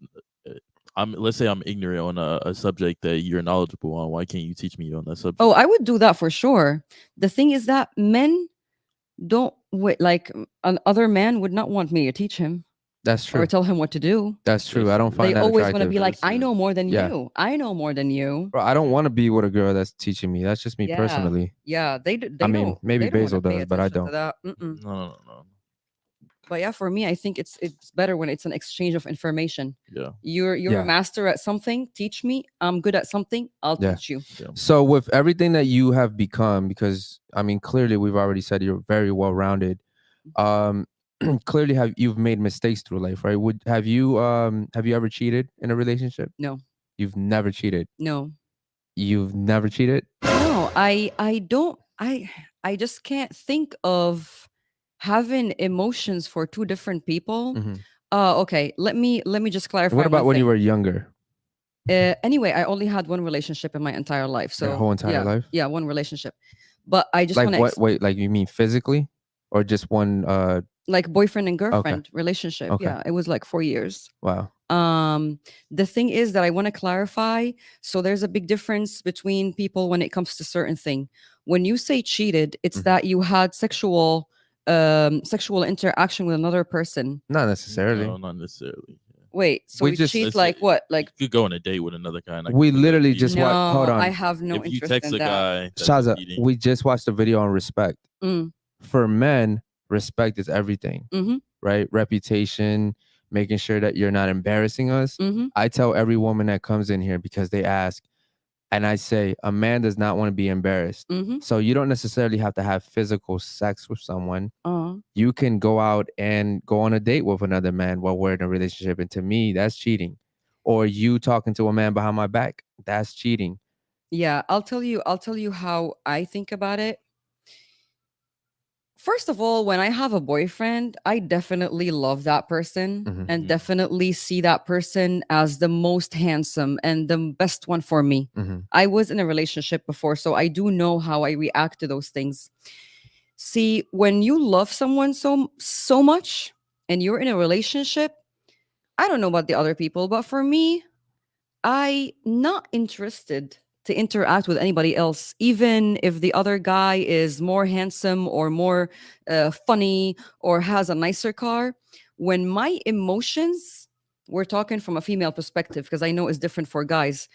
Let's say I'm ignorant on a subject that you're knowledgeable on. Why can't you teach me on that subject? Oh, I would do that for sure. The thing is that men don't wait, like other man would not want me to teach him That's or true. tell him what to do. That's true. That's I don't true. They find that always want to attractive. be like, I Yes. know more than Yeah. you. I know more than you. Bro, I don't want to be with a girl that's teaching me. That's just me Yeah. personally. Yeah, they I mean, don't. maybe they don't wanna Basil pay does, but I attention to don't. that. Mm-mm. No. But yeah, for me, I think it's better when it's an exchange of information. Yeah. You're Yeah. a master at something. Teach me. I'm good at something. I'll Yeah. teach you. So with everything that you have become, because I mean, clearly we've already said you're very well rounded. Clearly you've made mistakes through life, right? Have you ever cheated in a relationship? No. You've never cheated. No. You've never cheated? No, I don't. I just can't think of having emotions for two different people. Mhm. Okay, let me just clarify. What about one when you thing. were younger? Anyway, I only had one relationship in my entire life. So Your whole entire yeah, life? yeah, one relationship. But I just Like want what? to Wait, like you mean physically, or just one? like boyfriend and girlfriend relationship. Okay. Yeah, it was like 4 years. Wow. The thing is that I want to clarify. So there's a big difference between people when it comes to certain thing. When you say cheated, it's Mhm. that you had sexual interaction with another person. Not necessarily. No, not necessarily. Wait, so We we just- cheat Let's like say what? Like You could go on a date with another guy. And I We could feel literally like just cheating. watched. Hold no, on. I have no If you interest text in a that. guy, that's Shaza, cheating. we just watched a video on respect. Mm, For men, respect is everything, mhm, right? Reputation, making sure that you're not embarrassing us. mhm, I tell every woman that comes in here because they ask, and I say, a man does not want to be embarrassed. mhm. So you don't necessarily have to have physical sex with someone. Uh-huh. You can go out and go on a date with another man while we're in a relationship. And to me, that's cheating. Or you talking to a man behind my back, that's cheating. Yeah, I'll tell you how I think about it. First of all, when I have a boyfriend, I definitely love that person Mhm. and Mhm. definitely see that person as the most handsome and the best one for me. Mhm. I was in a relationship before, so I do know how I react to those things. See, when you love someone so much and you're in a relationship, I don't know about the other people, but for me, I not interested to interact with anybody else, even if the other guy is more handsome or more funny or has a nicer car. When my emotions, we're talking from a female perspective because I know it's different for guys.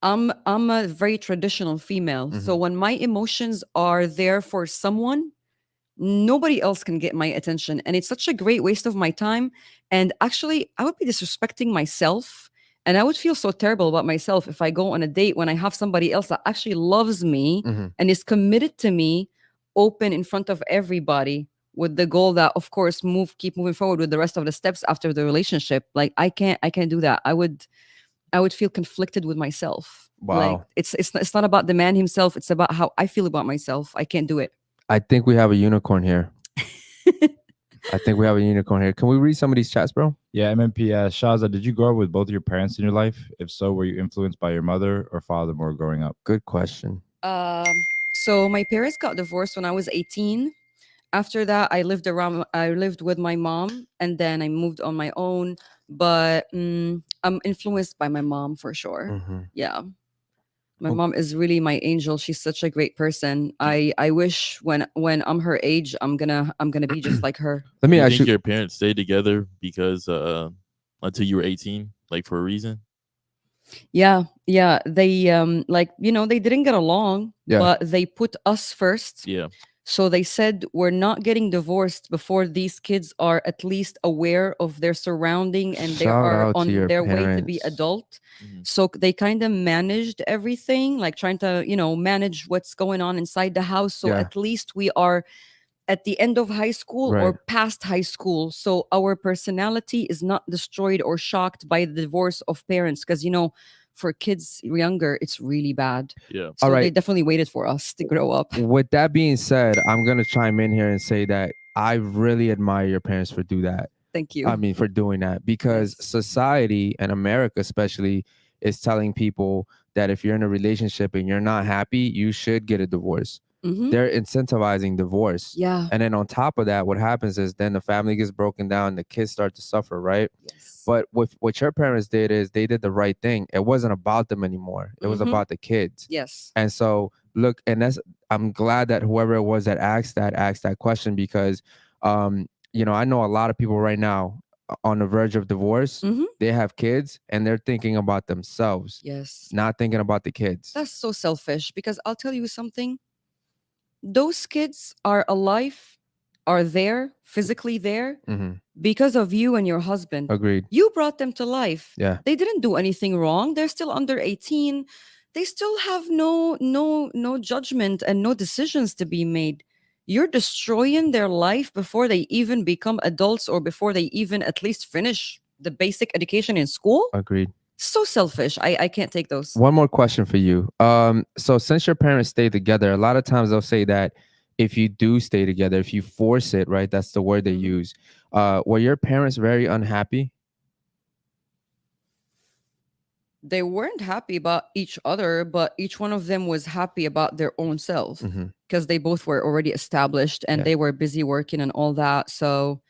I'm a very traditional female, so Mhm. when my emotions are there for someone, nobody else can get my attention, and it's such a great waste of my time. And actually, I would be disrespecting myself, and I would feel so terrible about myself if I go on a date when I have somebody else that actually loves me Mhm. and is committed to me, open in front of everybody, with the goal that, of course, keep moving forward with the rest of the steps after the relationship. Like I can't do that. I would feel conflicted with myself. Like Wow. it's not about the man himself, it's about how I feel about myself. I can't do it. I think we have a unicorn here. I think we have a unicorn here. Can we read some of these chats, bro? Yeah, MMP. Shaza, did you grow up with both of your parents in your life? If so, were you influenced by your mother or father more growing up? Good question. So my parents got divorced when I was 18. After that, I lived with my mom, and then I moved on my own. But I'm influenced by my mom for sure. Mhm. Yeah. My Oh. mom is really my angel. She's such a great person. I wish when I'm her age, I'm gonna be just like her. Let Do me you ask think you. your parents stayed together because until you were 18, like for a reason? Yeah, yeah. They like they didn't get along, Yeah. but they put us first. Yeah. So they said we're not getting divorced before these kids are at least aware of their surrounding and they Shout are out to on your their way to be parents. adult. Mhm. So they kind of managed everything, like trying to manage what's going on inside the house. So Yeah. at least we are at the end of high school Right. or past high school. So our personality is not destroyed or shocked by the divorce of parents. Because, for kids younger, it's really bad. Yeah. So All they right. definitely waited for us to grow up. With that being said, I'm gonna chime in here and say that I really admire your parents for do that. Thank you. I mean, for doing that, because Yes. society and America especially is telling people that if you're in a relationship and you're not happy, you should get a divorce. Mhm. They're incentivizing divorce. Yeah. And then on top of that, what happens is then the family gets broken down, the kids start to suffer, right? Yes. But what your parents did is they did the right thing. It wasn't about them anymore. It was Mhm. about the kids. Yes. And so look, and I'm glad that whoever it was that asked that question, because I know a lot of people right now on the verge of divorce. Mhm. They have kids and they're thinking about themselves, Yes. not thinking about the kids. That's so selfish, because I'll tell you something. Those kids are alive, are there, physically there, Mhm. because of you and your husband. Agreed. You brought them to life. Yeah. They didn't do anything wrong. They're still under 18. They still have no judgment and no decisions to be made. You're destroying their life before they even become adults, or before they even at least finish the basic education in school. Agreed. So selfish. I can't take those. One more question for you. So since your parents stay together, a lot of times they'll say that if you do stay together, if you force it, right? That's the word they Mhm. use. Were your parents very unhappy? They weren't happy about each other, but each one of them was happy about their own self, Mhm. because they both were already established and Yeah. they were busy working and all that. So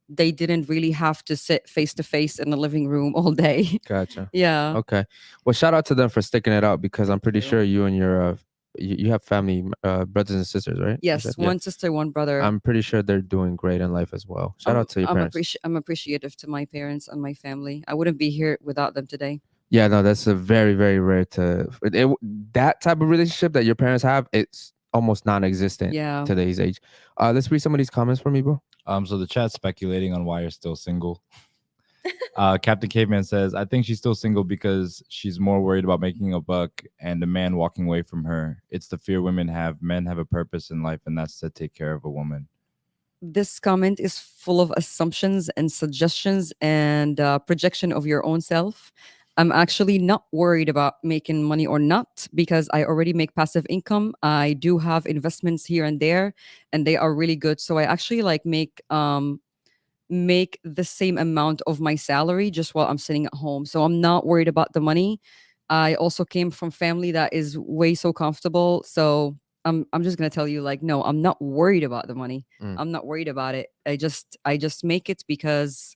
they didn't really have to sit face to face in the living room all day. Gotcha. Yeah. Okay. Well, shout out to them for sticking it out, because I'm Thank pretty you. sure you and your you have family, brothers and sisters, right? You Yes, said? Yeah. one sister, one brother. I'm pretty sure they're doing great in life as well. Shout out to your parents. I'm appreciative to my parents and my family. I wouldn't be here without them today. Yeah, no, that's a very, very rare that type of relationship that your parents have. It's almost non-existent Yeah. today's age. Let's read some of these comments for me, bro. So the chat's speculating on why you're still single. Captain Caveman says, I think she's still single because she's more worried about making a buck and a man walking away from her. It's the fear women have. Men have a purpose in life, and that's to take care of a woman. This comment is full of assumptions and suggestions and projection of your own self. I'm actually not worried about making money or not, because I already make passive income. I do have investments here and there, and they are really good. So I actually make the same amount of my salary just while I'm sitting at home. So I'm not worried about the money. I also came from family that is way so comfortable. So I'm just gonna tell you, like, no, I'm not worried about the money. Mm. I'm not worried about it. I just make it, because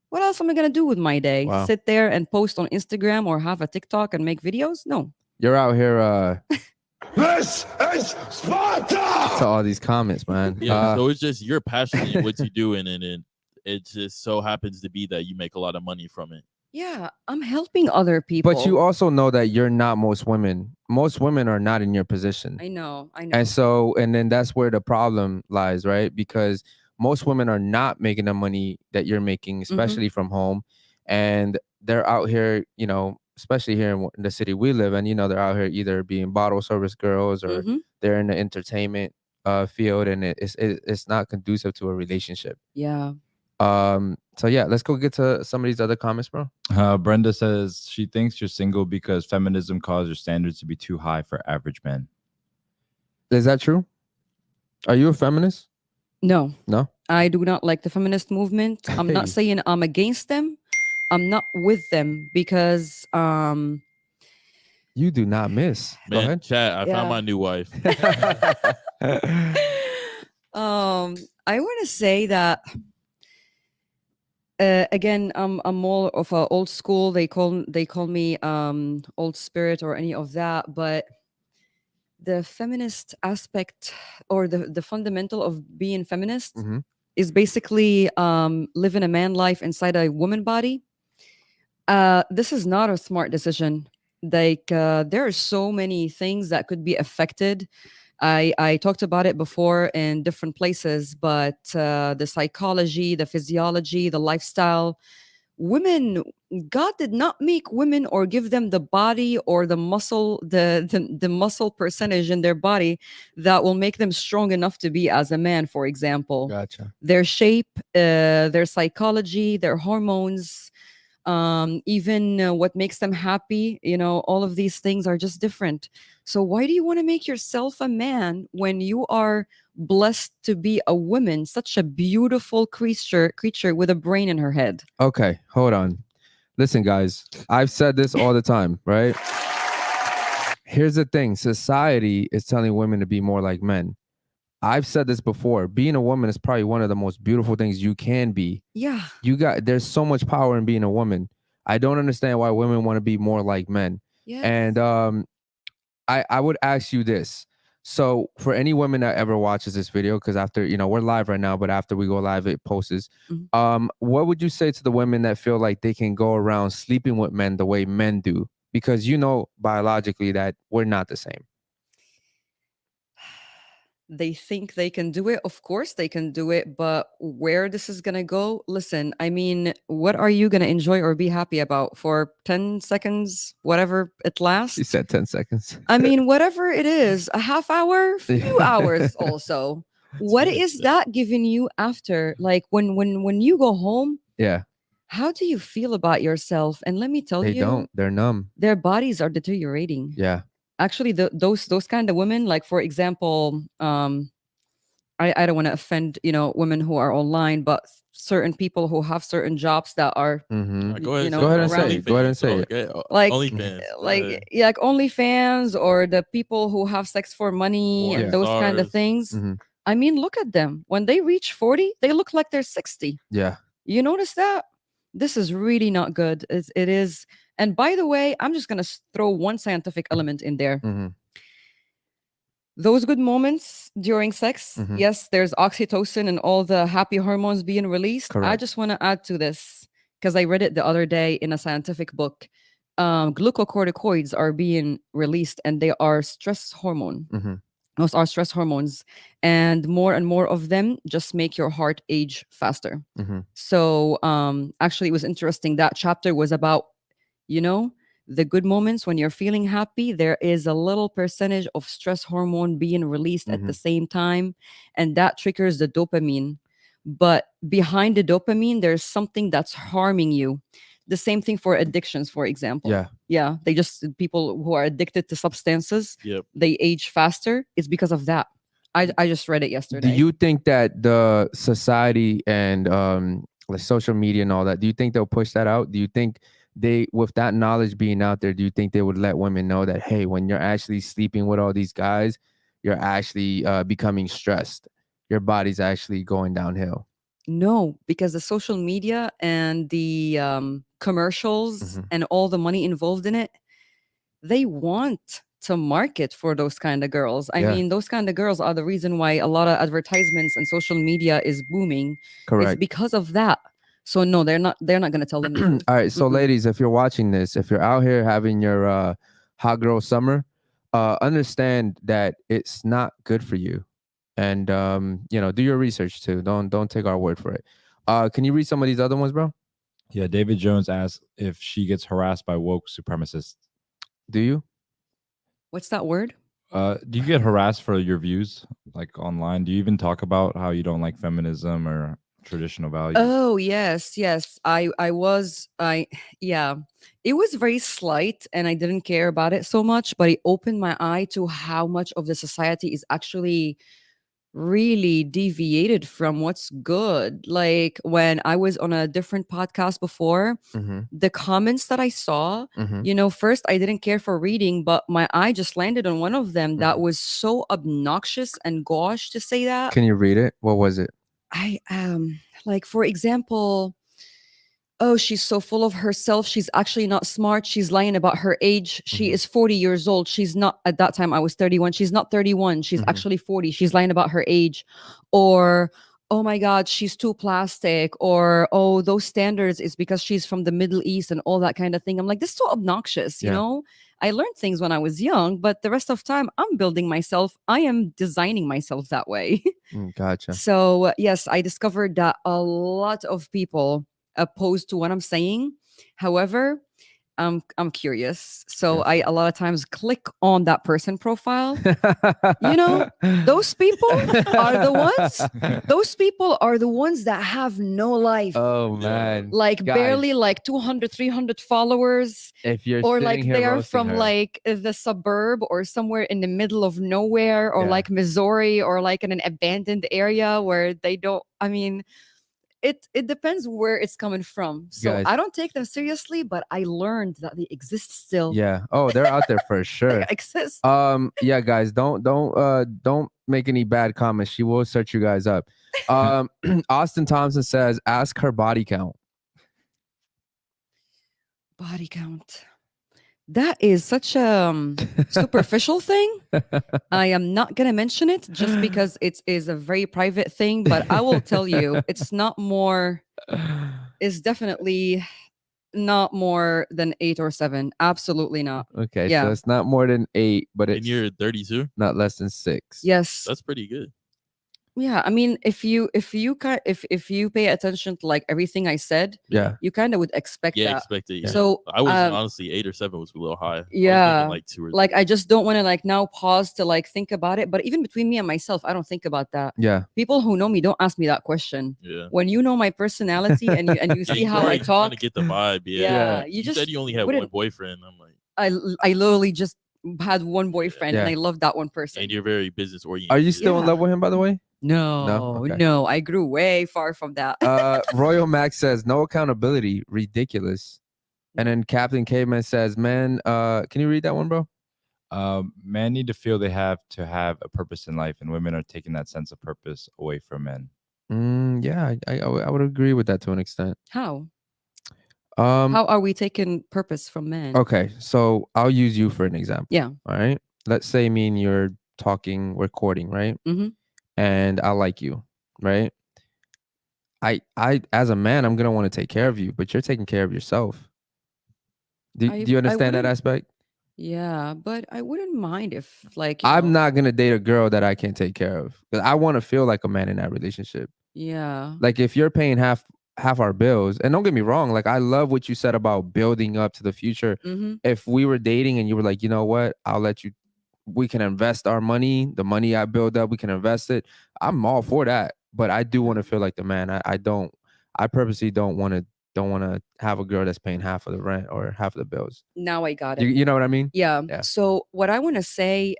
what else am I gonna do with my day? Wow. Sit there and post on Instagram or have a TikTok and make videos? No. You're out here This is Sparta! to all these comments, man. Yeah. So it's just you're passionate in what you do, and it just so happens to be that you make a lot of money from it. Yeah, I'm helping other people. But you also know that you're not most women. Most women are not in your position. I know. And then that's where the problem lies, right? Because most women are not making the money that you're making, especially from home. And they're out here, especially here in the city we live in, they're out here either being bottle service girls, or they're in the entertainment field, and it's not conducive to a relationship. Yeah. So yeah, let's go get to some of these other comments, bro. Brenda says she thinks you're single because feminism caused your standards to be too high for average men. Is that true? Are you a feminist? No. No? I do not like the feminist movement. I'm not Hey. saying I'm against them. I'm not with them, because You do not miss. Go Man, ahead. chat. I Yeah. found my new wife. I want to say that again, I'm more of a old school. They call me old spirit or any of that, but the feminist aspect, or the fundamental of being feminist, Mhm. is basically living a man life inside a woman body. This is not a smart decision. Like, there are so many things that could be affected. I talked about it before in different places, but the psychology, the physiology, the lifestyle. Women God did not make women or give them the body or the muscle, the muscle percentage in their body that will make them strong enough to be as a man, for example. Gotcha. Their shape, their psychology, their hormones, even what makes them happy, all of these things are just different. So why do you want to make yourself a man when you are blessed to be a woman, such a beautiful creature with a brain in her head? Okay, hold on. Listen, guys, I've said this all the time, right? Here's the thing. Society is telling women to be more like men. I've said this before. Being a woman is probably one of the most beautiful things you can be. Yeah. There's so much power in being a woman. I don't understand why women want to be more like men. Yeah. And I would ask you this. So for any women that ever watches this video, because after, we're live right now, but after we go live, it posts. What would you say to the women that feel like they can go around sleeping with men the way men do? Because biologically that we're not the same. They think they can do it. Of course they can do it, but where this is going to go, listen, I mean, what are you going to enjoy or be happy about for 10 seconds, whatever it lasts? She said 10 seconds. I mean, whatever it is, a half hour, few hours also. What is that giving you after? Like when you go home, Yeah. how do you feel about yourself? And let me tell They you, don't. They're numb. their bodies are deteriorating. Yeah. Actually, those kind of women, like for example, I don't want to offend women who are online, but certain people who have certain jobs that are Mm-hmm. Go ahead. know, Go ahead and around- say it. Go ahead and say it. Okay. Like- OnlyFans. like yeah, like OnlyFans or the people who have sex for money Porn and those kind of stars. things. Mhm. I mean, look at them. When they reach 40, they look like they're 60. Yeah. You notice that? This is really not good. It is. And by the way, I'm just going to throw one scientific element in there. Mm-hmm. Those good moments during sex, Mhm. yes, there's oxytocin and all the happy hormones being released. I Correct. just want to add to this because I read it the other day in a scientific book. Glucocorticoids are being released and they are stress hormone. Mm-hmm. Those are stress hormones. And more of them just make your heart age faster. Mm-hmm. So actually, it was interesting. That chapter was about, the good moments when you're feeling happy, there is a little percentage of stress hormone being released at the same time, and that triggers the dopamine. But behind the dopamine, there's something that's harming you. The same thing for addictions, for example. Yeah. People who are addicted to substances, Yep. they age faster. It's because of that. I just read it yesterday. Do you think that the society and like social media and all that, do you think they'll push that out? Do you think with that knowledge being out there, do you think they would let women know that, hey, when you're actually sleeping with all these guys, you're actually becoming stressed? Your body's actually going downhill. No, because the social media and the commercials and all the money involved in it, they want to market for those kind of girls. I Yeah. mean, those kind of girls are the reason why a lot of advertisements and social media is booming. Correct. It's because of that. So no, they're not going to tell them the truth. All right. So Mm-mm. ladies, if you're watching this, if you're out here having your hot girl summer, understand that it's not good for you. And do your research too. Don't take our word for it. Can you read some of these other ones, bro? Yeah, David Jones asks if she gets harassed by woke supremacists. Do you? What's that word? Do you get harassed for your views, like online? Do you even talk about how you don't like feminism or traditional values? Oh, yes. Yeah. It was very slight and I didn't care about it so much, but it opened my eye to how much of the society is actually really deviated from what's good. Like when I was on a different podcast before, Mm-hmm. the comments that I saw, Mm-hmm. first I didn't care for reading, but my eye just landed on one of them that was so obnoxious and gauche to say that. Can you read it? What was it? I like for example, oh, she's so full of herself. She's actually not smart. She's lying about her age. She is 40 years old. She's not, at that time I was 31. She's not 31. She's actually 40. She's lying about her age. Or, oh my God, she's too plastic. Or, oh, those standards is because she's from the Middle East and all that kind of thing. I'm like, this is so obnoxious, you Yeah. know? I learned things when I was young, but the rest of time I'm building myself. I am designing myself that way. Gotcha. So yes, I discovered that a lot of people opposed to what I'm saying. However, I'm curious, so I a lot of times click on that person profile. You know, those people are the ones. Those people are the ones that have no life. Oh man. Like Guys, barely like 200, 300 followers, if you're or sitting like here they are roasting from her, like the suburb or somewhere in the middle of nowhere, or Yeah. like Missouri, or like in an abandoned area where they don't, I mean, it depends where it's coming from. So Guys. I don't take them seriously, but I learned that they exist still. yeah. Oh, they're out there for They sure. exist. Yeah, guys, don't make any bad comments. She will search you guys up. Austin Thompson says, ask her body count. Body count. That is such a superficial thing. I am not gonna mention it just because it is a very private thing, but I will tell you, it's not more. It's definitely not more than 8 or 7. Absolutely not. Okay, so Yeah. it's not more than 8, but And it's you're 32. not less than 6. Yes. That's pretty good. Yeah. I mean, if you pay attention to like everything I said, Yeah. you kind of would expect Yeah, that. expected. Yeah. So I was honestly 8 or 7 was a little high. I was thinking yeah, like 2 or like 3. I just don't want to like now pause to like think about it. But even between me and myself, I don't think about that. Yeah. People who know me don't ask me that question. Yeah. When you know my personality and you Yeah, see you how I already trying talk, to get the vibe. Yeah. yeah, You, just said you only had wouldn't- one boyfriend. I'm like, I literally just had one boyfriend and Yeah. I love that one person. and you're very business oriented. Are you still in Yeah. love with him, by the way? No, Okay. no, I grew way far from that. Royal Max says, no accountability. Ridiculous. And then Captain Caveman says, man, can you read that one, bro? Men need to feel they have a purpose in life, and women are taking that sense of purpose away from men. Yeah, I would agree with that to an extent. How? Um, How are we taking purpose from men? okay, so I'll use you for an example. Yeah. All right. Let's say me and you're talking, we're courting, right? Mhm. And I like you, right? I as a man, I'm gonna want to take care of you, but you're taking care of yourself. Do you understand that wouldn't- aspect? Yeah, but I wouldn't mind if like I'm not gonna date a girl that I can't take care of, because I want to feel like a man in that relationship. Yeah. Like if you're paying half our bills, and don't get me wrong, like I love what you said about building up to the future. Mm-hmm. If we were dating and you were like, you know what, I'll let you, we can invest our money, the money I build up, we can invest it. I'm all for that, but I do want to feel like the man. I purposely don't want to have a girl that's paying half of the rent or half of the bills. Now I got it. You know what I mean? Yeah. Yeah. So what I want to say,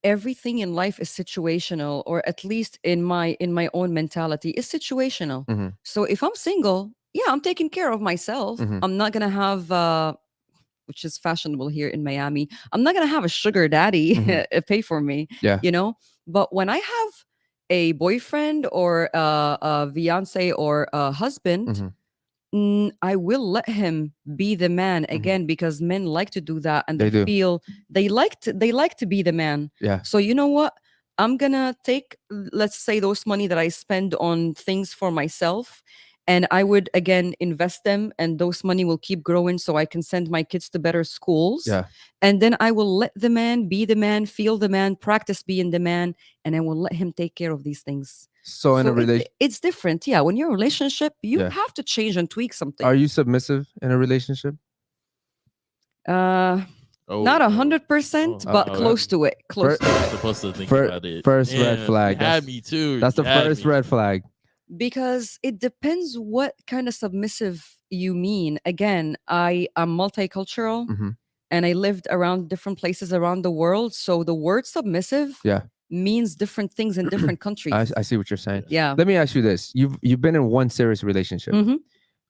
everything in life is situational, or at least in my own mentality is situational. Mhm. So if I'm single, yeah, I'm taking care of myself. Mhm. I'm not gonna have which is fashionable here in Miami. I'm not gonna have a sugar daddy Mhm. pay for me. Yeah. You know, but when I have a boyfriend or a fiance or a husband, Mhm. I will let him be the man again, because men like to do that, and They do. feel they like to be the man. Yeah. So you know what? I'm gonna take, let's say, those money that I spend on things for myself, and I would again invest them, and those money will keep growing, so I can send my kids to better schools. Yeah. And then I will let the man be the man, feel the man, practice being the man, and I will let him take care of these things. So in a relationship, It's different. Yeah. When you're in a relationship, you Yeah. have to change and tweak something. are you submissive in a relationship? Not 100%, Oh, but oh, close to it. Close to I'm it. supposed to think Fir- about it. first red Damn, flag. You had me too. That's the You had first me. red flag. Because it depends what kind of submissive you mean. Again, I am multicultural Mhm. and I lived around different places around the world. So the word submissive Yeah. means different things in different countries. I see what you're saying. Yeah. Let me ask you this: you've been in one serious relationship. Mhm.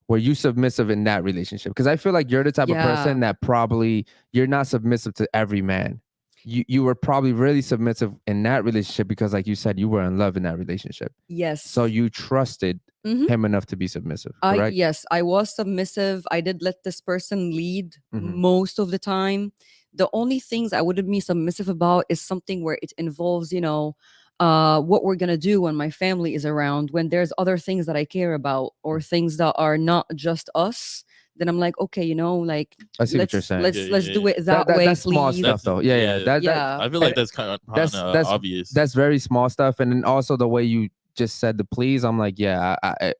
Were you submissive in that relationship? Because I feel like you're the type of person that probably you're not submissive to every man. You were probably really submissive in that relationship because, like you said, you were in love in that relationship. Yes. So you trusted Mhm. him enough to be submissive, correct? Yes, I was submissive. I did let this person lead Mhm. most of the time. The only things I wouldn't be submissive about is something where it involves, what we're gonna do when my family is around, when there's other things that I care about or things that are not just us. Then I'm like, okay, like I see what you're saying. Let's do it that way, that's small please. stuff, though. Yeah. Yeah. I feel like that's kind of that's obvious. that's very small stuff, and then also the way you just said the please, I'm like, yeah,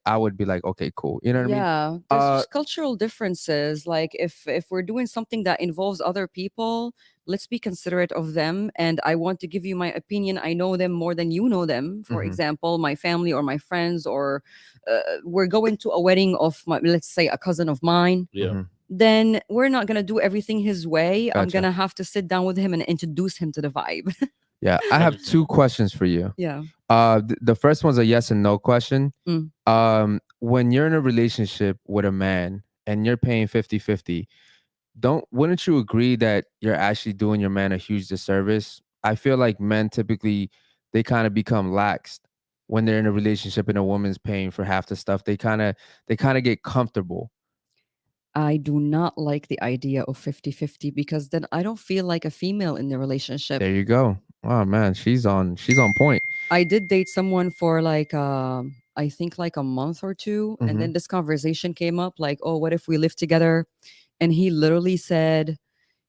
I would be like, okay, cool. You know what I mean? Yeah, there's just cultural differences. Like if we're doing something that involves other people, let's be considerate of them. And I want to give you my opinion. I know them more than you know them. For Mhm. example, my family or my friends, or we're going to a wedding of my, let's say, a cousin of mine. Yeah. Mhm. Then we're not gonna do everything his way. I'm Gotcha. gonna have to sit down with him and introduce him to the vibe. Yeah, I have Understand. 2 questions for you. Yeah. The first one's a yes and no question. Mm. When you're in a relationship with a man and you're paying 50-50, wouldn't you agree that you're actually doing your man a huge disservice? I feel like men typically, they kind of become laxed when they're in a relationship and a woman's paying for half the stuff. They kind of get comfortable. I do not like the idea of 50-50 because then I don't feel like a female in the relationship. There you go. Oh man, she's on point. I did date someone for like I think like a month or 2, Mhm. and then this conversation came up like, "Oh, what if we live together?" And he literally said,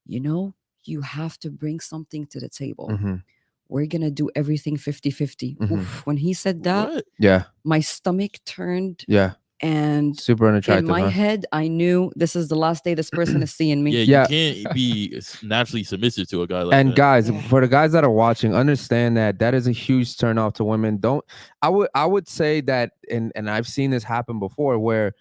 "You know, you have to bring something to the table. Mhm. We're going to do everything 50-50." Mhm. Oof, when he said that, What? Yeah. my stomach turned, Yeah. and Super in unattractive, my huh? head I knew this is the last day this person is seeing me. Yeah, Yeah. you can't be naturally submissive to a guy like And that. guys, Yeah. for the guys that are watching, understand that is a huge turn off to women. I would say that, and I've seen this happen before, where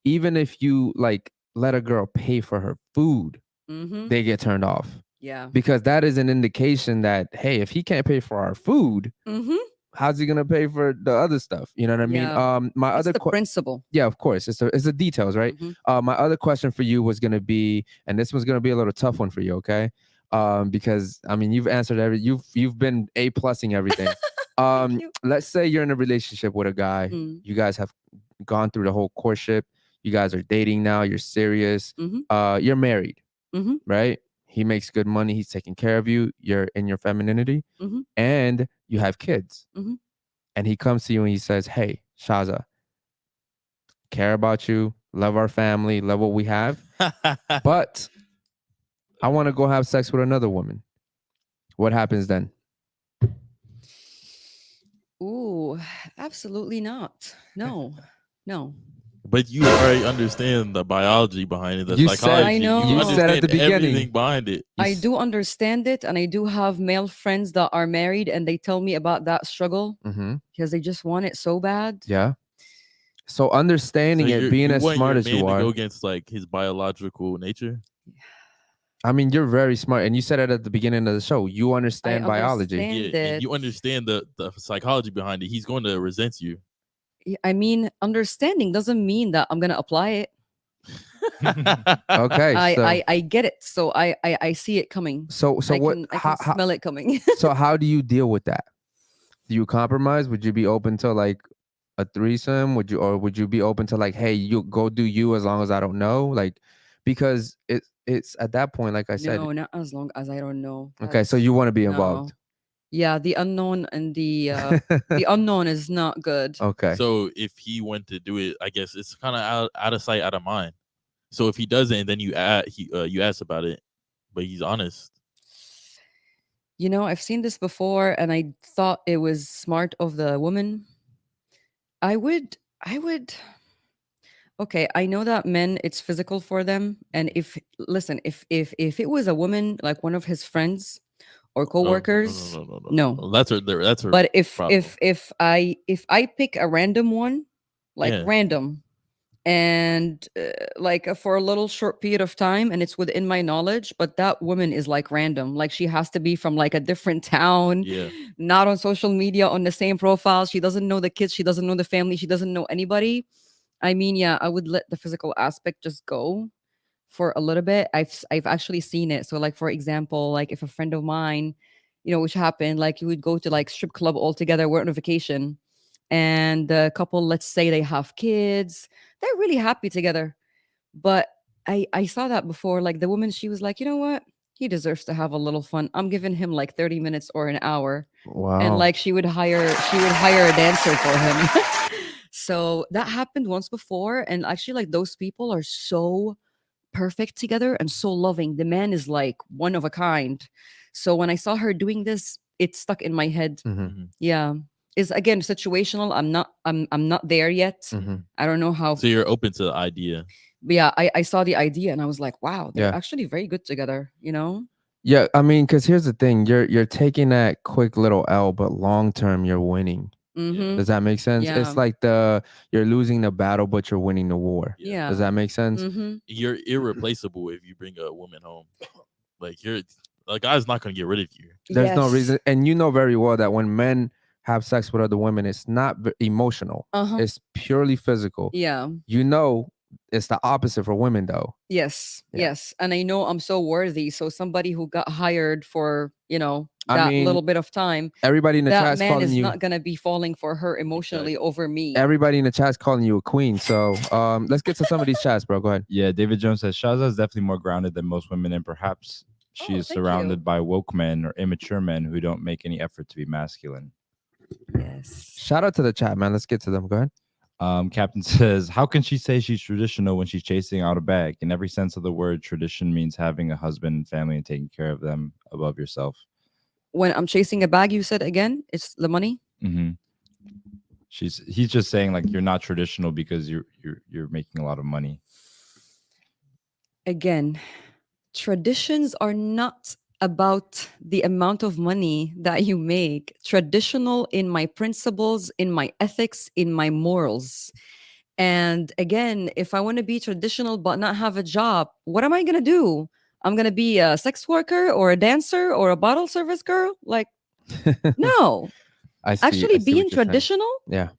even if you like let a girl pay for her food, Mhm. they get turned off, Yeah. because that is an indication that, hey, if he can't pay for our food, Mhm. how's he gonna pay for the other stuff? You know what I mean? Yeah. My It's other the principle. yeah, of course, it's the details, right? Mhm. My other question for you was gonna be, and this one's gonna be a little tough one for you, okay? Because I mean, you've answered you've been A+ing everything. Thank you. Let's say you're in a relationship with a guy. Mm. You guys have gone through the whole courtship. You guys are dating now. You're serious. Mhm. You're married, Mhm. right? He makes good money. He's taking care of you. You're in your femininity, Mhm. and you have kids. Mhm. And he comes to you and he says, "Hey, Shaza, care about you, love our family, love what we have, but I want to go have sex with another woman." What happens then? Ooh, absolutely not. No. No. But you already understand the biology behind it, the You said- psychology. I know. You You said at the understand beginning. everything behind it. I do understand it, and I do have male friends that are married, and they tell me about that struggle Mm-hmm. because they just want it so bad. Yeah. So understanding So it, being you as want smart your as man you to go are, against like his biological nature. I mean, you're very smart, and you said it at the beginning of the show. You understand biology. understand. Yeah, and it. you understand the psychology behind it. He's going to resent you. I mean, understanding doesn't mean that I'm gonna apply it. Okay, I get it. So I see it coming. so I what? can, I can smell it coming. So how do you deal with that? Do you compromise? Would you be open to like a threesome? Would you be open to like, hey, you go do you as long as I don't know? Like, because it's at that point, like I said. No, not as long as I don't know. Okay, so you want to be No. involved. Yeah, the unknown and the unknown is not good. Okay. So if he went to do it, I guess it's kind of out of sight, out of mind. So if he doesn't, then you ask about it, but he's honest. You know, I've seen this before, and I thought it was smart of the woman. I would. Okay, I know that men, it's physical for them, and if listen, if it was a woman, like one of his friends or coworkers, no. That's her. But if problem. if I pick a random one, like Yeah. random, and like for a little short period of time, and it's within my knowledge, but that woman is like random, like she has to be from like a different town, Yeah. not on social media, on the same profile. She doesn't know the kids, she doesn't know the family, she doesn't know anybody. I mean, yeah, I would let the physical aspect just go for a little bit. I've actually seen it. So like for example, like if a friend of mine, which happened, like you would go to like strip club all together, we're on a vacation, and the couple, let's say they have kids, they're really happy together. But I saw that before. Like the woman, she was like, you know what? He deserves to have a little fun. I'm giving him like 30 minutes or an hour. Wow. And like she would hire a dancer for him. So that happened once before. And actually, like those people are so perfect together and so loving. The man is like one of a kind. So when I saw her doing this, it stuck in my head. Mhm. Mhm. Yeah. is again situational. I'm not there yet. Mhm. I don't know how. So you're open to the idea. But yeah, I saw the idea and I was like, wow, they're Yeah. actually very good together, you know? Yeah, I mean, because here's the thing: you're taking that quick little L, but long term you're winning. Mm-hmm. Does that make sense? Yeah. It's like you're losing the battle, but you're winning the war. Yeah. Does that make sense? Mm-hmm. You're irreplaceable if you bring a woman home. Like a guy's not gonna get rid of you. There's no Yes. reason, and you know very well that when men have sex with other women, it's not emotional. Uh-huh. It's purely physical. Yeah. You know, it's the opposite for women, though. Yes. Yeah. Yes. And I know I'm so worthy. So somebody who got hired for, I that mean, little bit of time, Everybody in the that chat's man calling is you. not gonna be falling for her emotionally over me. Everybody in the chat's calling you a queen. So let's get to some of these chats, bro. Go ahead. Yeah, David Jones says Shaza is definitely more grounded than most women, and perhaps she Oh, is thank you. surrounded by woke men or immature men who don't make any effort to be masculine. Yes. Shout out to the chat, man. Let's get to them. Go ahead. Captain says, how can she say she's traditional when she's chasing out a bag? In every sense of the word, tradition means having a husband and family and taking care of them above yourself. When I'm chasing a bag, you said again, it's the money. Mm-hmm. He's just saying like you're not traditional because you're making a lot of money. Again, traditions are not about the amount of money that you make. Traditional in my principles, in my ethics, in my morals. And again, if I want to be traditional but not have a job, what am I going to do? I'm going to be a sex worker or a dancer or a bottle service girl? Like, no. I see. Actually, I see what being you're saying. traditional, Yeah.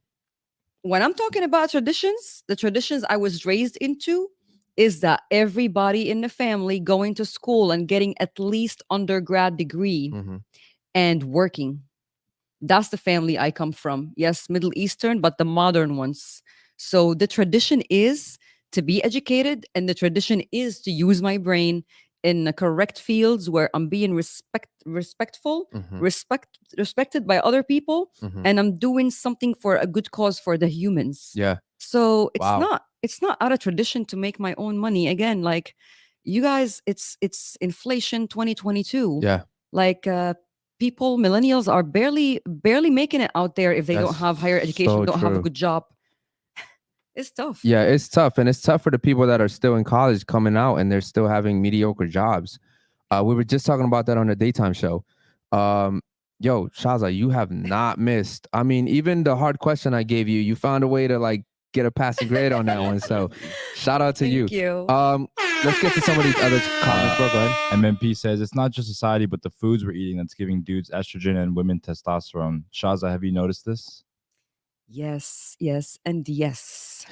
when I'm talking about traditions, the traditions I was raised into is that everybody in the family going to school and getting at least undergrad degree Mhm. and working. That's the family I come from. Yes, Middle Eastern, but the modern ones. So the tradition is to be educated, and the tradition is to use my brain in the correct fields where I'm being respectful, Mhm. respected by other people, Mhm. and I'm doing something for a good cause for the humans. Yeah. So Wow. it's not out of tradition to make my own money. Again, like you guys, it's inflation 2022. Yeah. Like people, millennials are barely making it out there if they don't That's have higher education, so don't have a true. good job. It's tough. Yeah, it's tough, and it's tough for the people that are still in college coming out and they're still having mediocre jobs. We were just talking about that on the daytime show. Yo, Shaza, you have not missed. I mean, even the hard question I gave you, you found a way to like get a passing grade on that one. So, shout out to Thank you. Let's get to some of these other comments, bro. Go ahead. MMP says it's not just society, but the foods we're eating that's giving dudes estrogen and women testosterone. Shaza, have you noticed this? Yes, yes, and yes.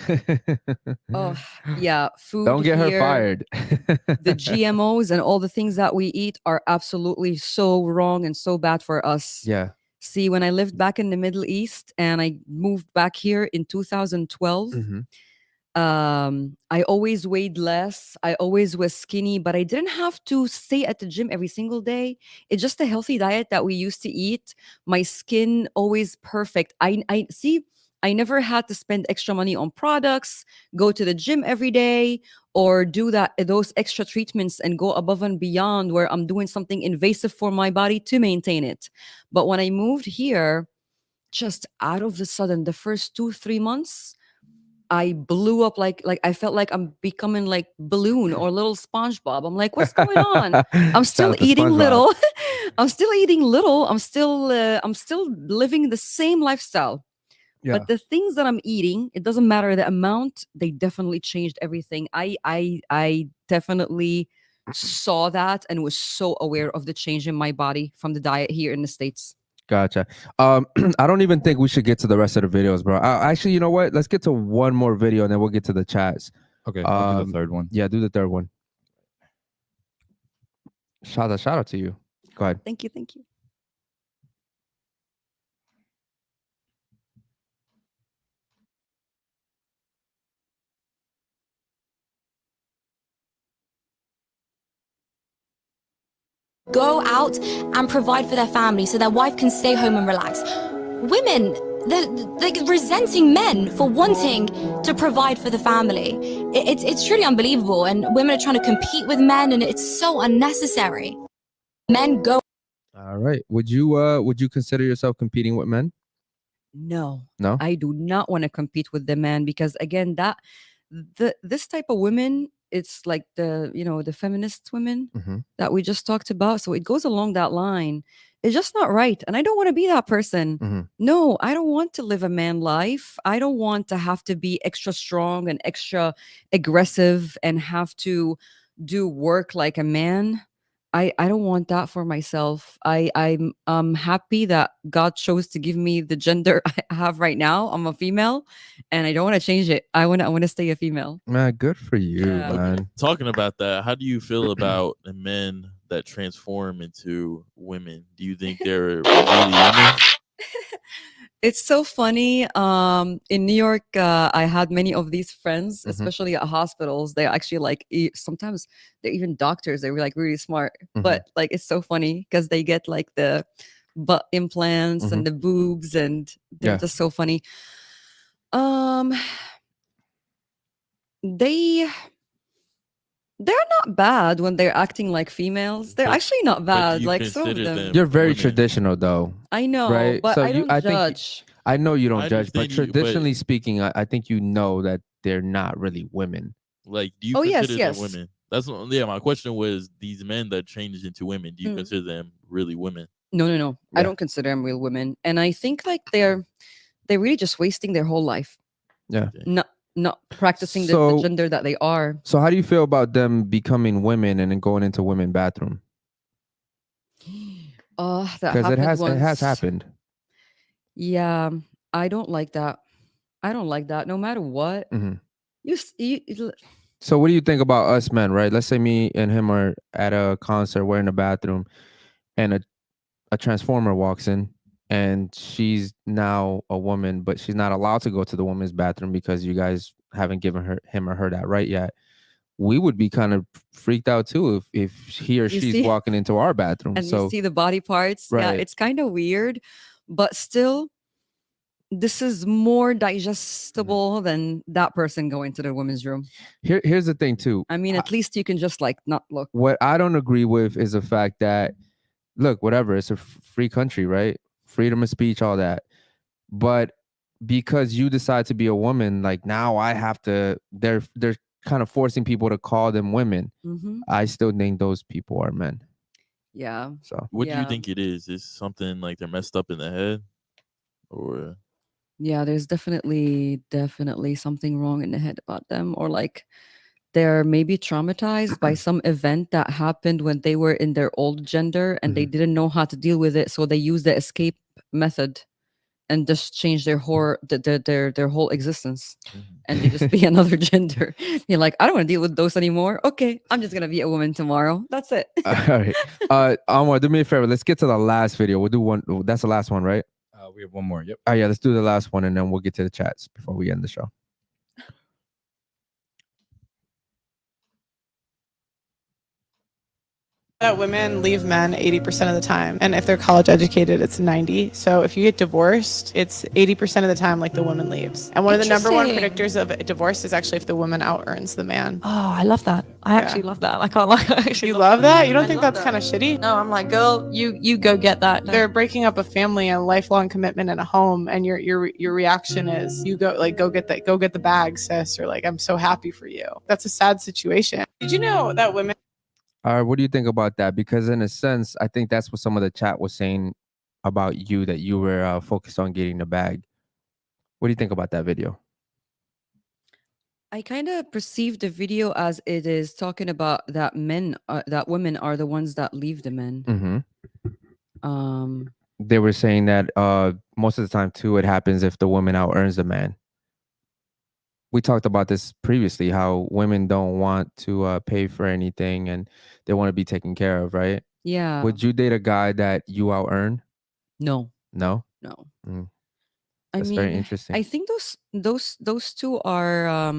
Oh, yeah. Food. Don't get her here, fired. The GMOs and all the things that we eat are absolutely so wrong and so bad for us. Yeah. See, when I lived back in the Middle East and I moved back here in 2012, Mhm. I always weighed less. I always was skinny, but I didn't have to stay at the gym every single day. It's just a healthy diet that we used to eat. My skin always perfect. I see. I never had to spend extra money on products, go to the gym every day, or do those extra treatments and go above and beyond where I'm doing something invasive for my body to maintain it. But when I moved here, just out of the sudden, the first 2-3 months, I blew up like I felt like I'm becoming like balloon or little SpongeBob. I'm like, what's going on? I'm Shout still out to eating SpongeBob. little. I'm still eating little. I'm still living the same lifestyle. Yeah. But the things that I'm eating, it doesn't matter the amount, they definitely changed everything. I definitely saw that and was so aware of the change in my body from the diet here in the States. Gotcha. I don't even think we should get to the rest of the videos, bro. Actually, you know what? Let's get to one more video and then we'll get to the chats. Okay, I'll do the third one. Yeah, do the third one. Shout out to you. Go ahead. Thank you. Thank you. Go out and provide for their family so their wife can stay home and relax. Women, they're resenting men for wanting to provide for the family. It's truly unbelievable, and women are trying to compete with men, and it's so unnecessary. Men go. All right. Would you consider yourself competing with men? No, No. I do not want to compete with the man because again, this type of women, it's like the feminist women Mm-hmm. that we just talked about. So it goes along that line. It's just not right, and I don't want to be that person. Mm-hmm. No, I don't want to live a man life. I don't want to have to be extra strong and extra aggressive and have to do work like a man. I don't want that for myself. I'm happy that God chose to give me the gender I have right now. I'm a female, and I don't want to change it. I want to stay a female. Man, good for you, Yeah. Okay. man. Talking about that, how do you feel about the men that transform into women? Do you think they're really women? It's so funny. In New York, I had many of these friends, Mhm. especially at hospitals. They're actually like sometimes they're even doctors. They're like really smart, Mhm. but like it's so funny because they get like the butt implants Mhm. and the boobs, and they're Yeah. just so funny. Um, they they're not bad when they're acting like females. They're But- actually not but do bad. you Like some of consider them, You're very women? traditional, though. I know, Right? but So I don't I think judge. I know you don't I judge, but understand you, but- traditionally speaking, I think you know that they're not really women. Like, do you Oh, yes, consider yes. them women? That's yeah. My question was: these men that changed into women, do you Mm. consider them really women? No, no, no. I Yeah. don't consider them real women, and I think like they're really just wasting their whole life, Yeah. not practicing the So- gender that they are. So how do you feel about them becoming women and then going into women bathroom? Oh, that Because happened it has once. happened. Yeah, I don't like that. I don't like that. No matter what, Mhm. you So what do you think about us men, right? Let's say me and him are at a concert, we're in the bathroom, and a transformer walks in, and she's now a woman, but she's not allowed to go to the women's bathroom because you guys haven't given him or her that right yet. We would be kind of freaked out too if he or You she's see? walking into our bathroom. and So you see the body parts. Yeah, Right. it's kind of weird, but still, this is more digestible than that person going to the women's room. here's the thing too. I mean, at least you can just like not look. What I don't agree with is the fact that, look, whatever, it's a free country, right? Freedom of speech, all that. But because you decide to be a woman, like now I have to, they're kind of forcing people to call them women. Hmm. I still think those people are men. Yeah. So What do you Yeah. think it is? Is something like they're messed up in the head, or Yeah, there's definitely something wrong in the head about them, or like they're maybe traumatized by some event that happened when they were in their old gender and they didn't know how to deal with it, so they use the escape method and just change their their whole existence, and they just be another gender. You're like, I don't want to deal with those anymore. Okay, I'm just gonna be a woman tomorrow. That's it. all right. Anwar, do me a favor. Let's get to the last video. We'll do one. That's the last one, right? We have one more. Yep. Oh yeah, let's do the last one and then we'll get to the chats before we end the show. That women leave men 80% of the time, and if they're college educated, it's 90. So if you get divorced, it's 80% of the time like the woman leaves. And one of the number one Interesting. predictors of a divorce is actually if the woman out earns the man. Oh, I love that. I actually love that. I can't lie. I actually You love that? You don't think love that's that. kind of shitty? No, I'm like, girl, you go get that. They're breaking up a family and a lifelong commitment and a home, and your reaction is you go get the bag, sis, or like I'm so happy for you. That's a sad situation. Did you know that women All right, what do you think about that? Because in a sense, I think that's what some of the chat was saying about you, that you were focused on getting the bag. What do you think about that video? I kind of perceive the video as it is talking about that that women are the ones that leave the men. Mm-hmm. Um, They were saying that most of the time too, it happens if the woman out earns the man. We talked about this previously, how women don't want to pay for anything and they want to be taken care of, right? yeah. Would you date a guy that you out earn? No, No. no. Mm. I That's mean, very interesting. I think those two are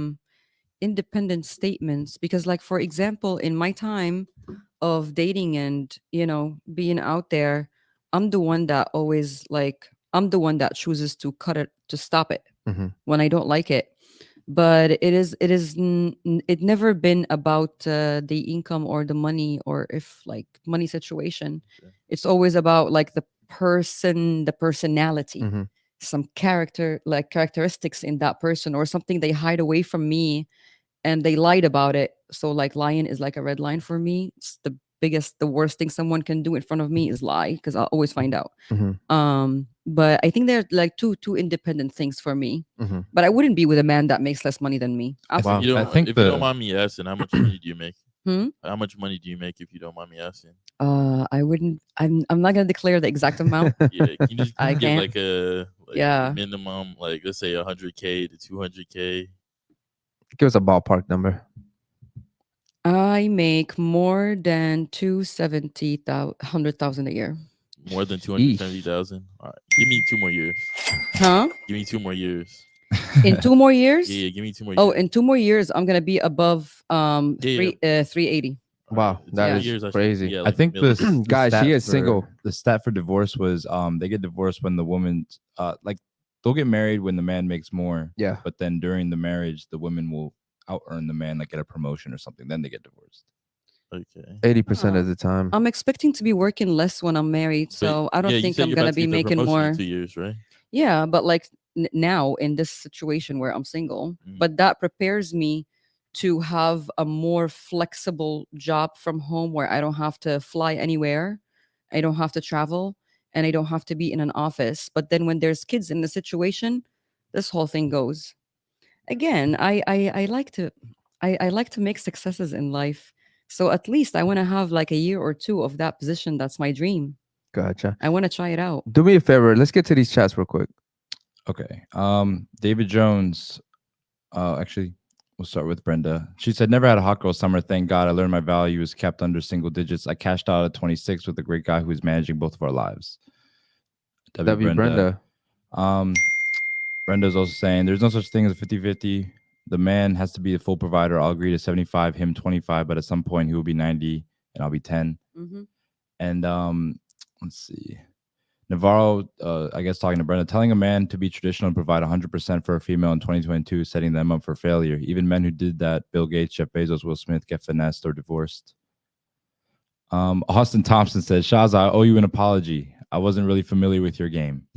independent statements, because like for example, in my time of dating and being out there, I'm the one that always like I'm the one that chooses to cut it, to stop it Mhm. when I don't like it. But it never been about the income or the money, or if like money situation. Okay. It's always about like the person, the personality. Mhm. some characteristics in that person, or something they hide away from me and they lied about it. So like lying is like a red line for me. It's the worst thing someone can do in front of me is lie, because I'll always find out. Mhm. But I think they're like two independent things for me. Mhm. But I wouldn't be with a man that makes less money than me. If Absolutely. you I don't, think if you don't the- mind me asking, how much money do you make? Hmm? How much money do you make if you don't mind me asking? I wouldn't. I'm not gonna declare the exact amount. Yeah, can you just I give can't. like a Yeah. minimum, like let's say 100K to 200K? Give us a ballpark number. I make more than 100,000 a year. More than 270,000. All right, give me 2 more years. Huh? Give me 2 more years. In 2 more years? Yeah, give me 2 more. Oh, years. in 2 more years, I'm gonna be above Yeah, 380. All Wow, right, 2 that more is years, I should crazy. be at, I like, think million. this Guys, she is single. The stat for divorce was they get divorced when the woman like they'll get married when the man makes more, Yeah. but then during the marriage the women will out earn the man, like get a promotion or something, then they get divorced. Okay. 80% of the time. I'm expecting to be working less when I'm married, so I don't yeah, you think said I'm you're gonna about to be get the making promotion in more. 2 years, right? Yeah, but like now in this situation where I'm single, but that prepares me to have a more flexible job from home where I don't have to fly anywhere, I don't have to travel, and I don't have to be in an office. But then when there's kids in the situation, this whole thing goes. Again, I like to I like to make successes in life. So at least I want to have like a year or two of that position. That's my dream. Gotcha. I want to try it out. Do me a favor. Let's get to these chats real quick. Okay. David Jones. Actually, we'll start with Brenda. She said, "Never had a hot girl summer. Thank God. I learned my value is kept under single digits. I cashed out at 26 with a great guy who's managing both of our lives." W. Brenda. Brenda's also saying, "There's no such thing as a 50-50. The man has to be a full provider. I'll agree to 75, him 25, but at some point he will be 90 and I'll be 10." Mhm. And let's see. Navarro, I guess talking to Brenda, telling a man to be traditional and provide 100% for a female in 2022 is setting them up for failure. Even men who did that, Bill Gates, Jeff Bezos, Will Smith, get finessed or divorced. Austin Thompson says, "Shaza, I owe you an apology. I wasn't really familiar with your game."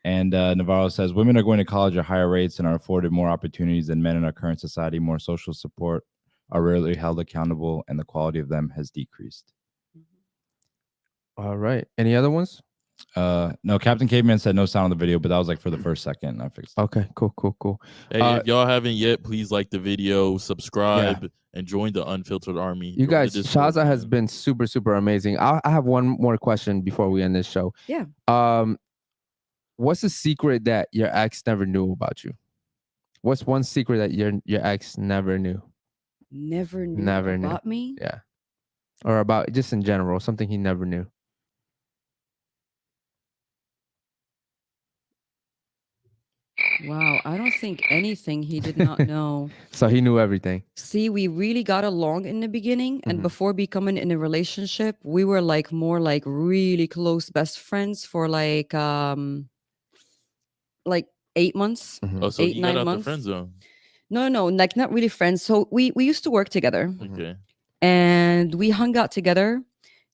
And Navarro says, "Women are going to college at higher rates and are afforded more opportunities than men in our current society. More social support, are rarely held accountable, and the quality of them has decreased." All right. Any other ones? No, Captain Caveman said no sound on the video, but that was like for the first second. I fixed it. Okay, cool. Hey, if y'all haven't yet, please like the video, subscribe, and join the Unfiltered Army. You Join guys, the Discord, Shaza has man. been super amazing. I have one more question before we end this show. Yeah. What's the secret that your ex never knew about you? What's one secret that your ex never knew? Never knew Never knew. about me. Yeah. Or about just in general, something he never knew. Wow, I don't think anything he did not know. So he knew everything. See, we really got along in the beginning, and Mhm. before becoming in a relationship, we were like more like really close best friends for like 8 months, Mhm. Oh, so 8, he got 9 out the months. friend zone. No, like not really friends. So we used to work together, Mhm. Okay. and we hung out together,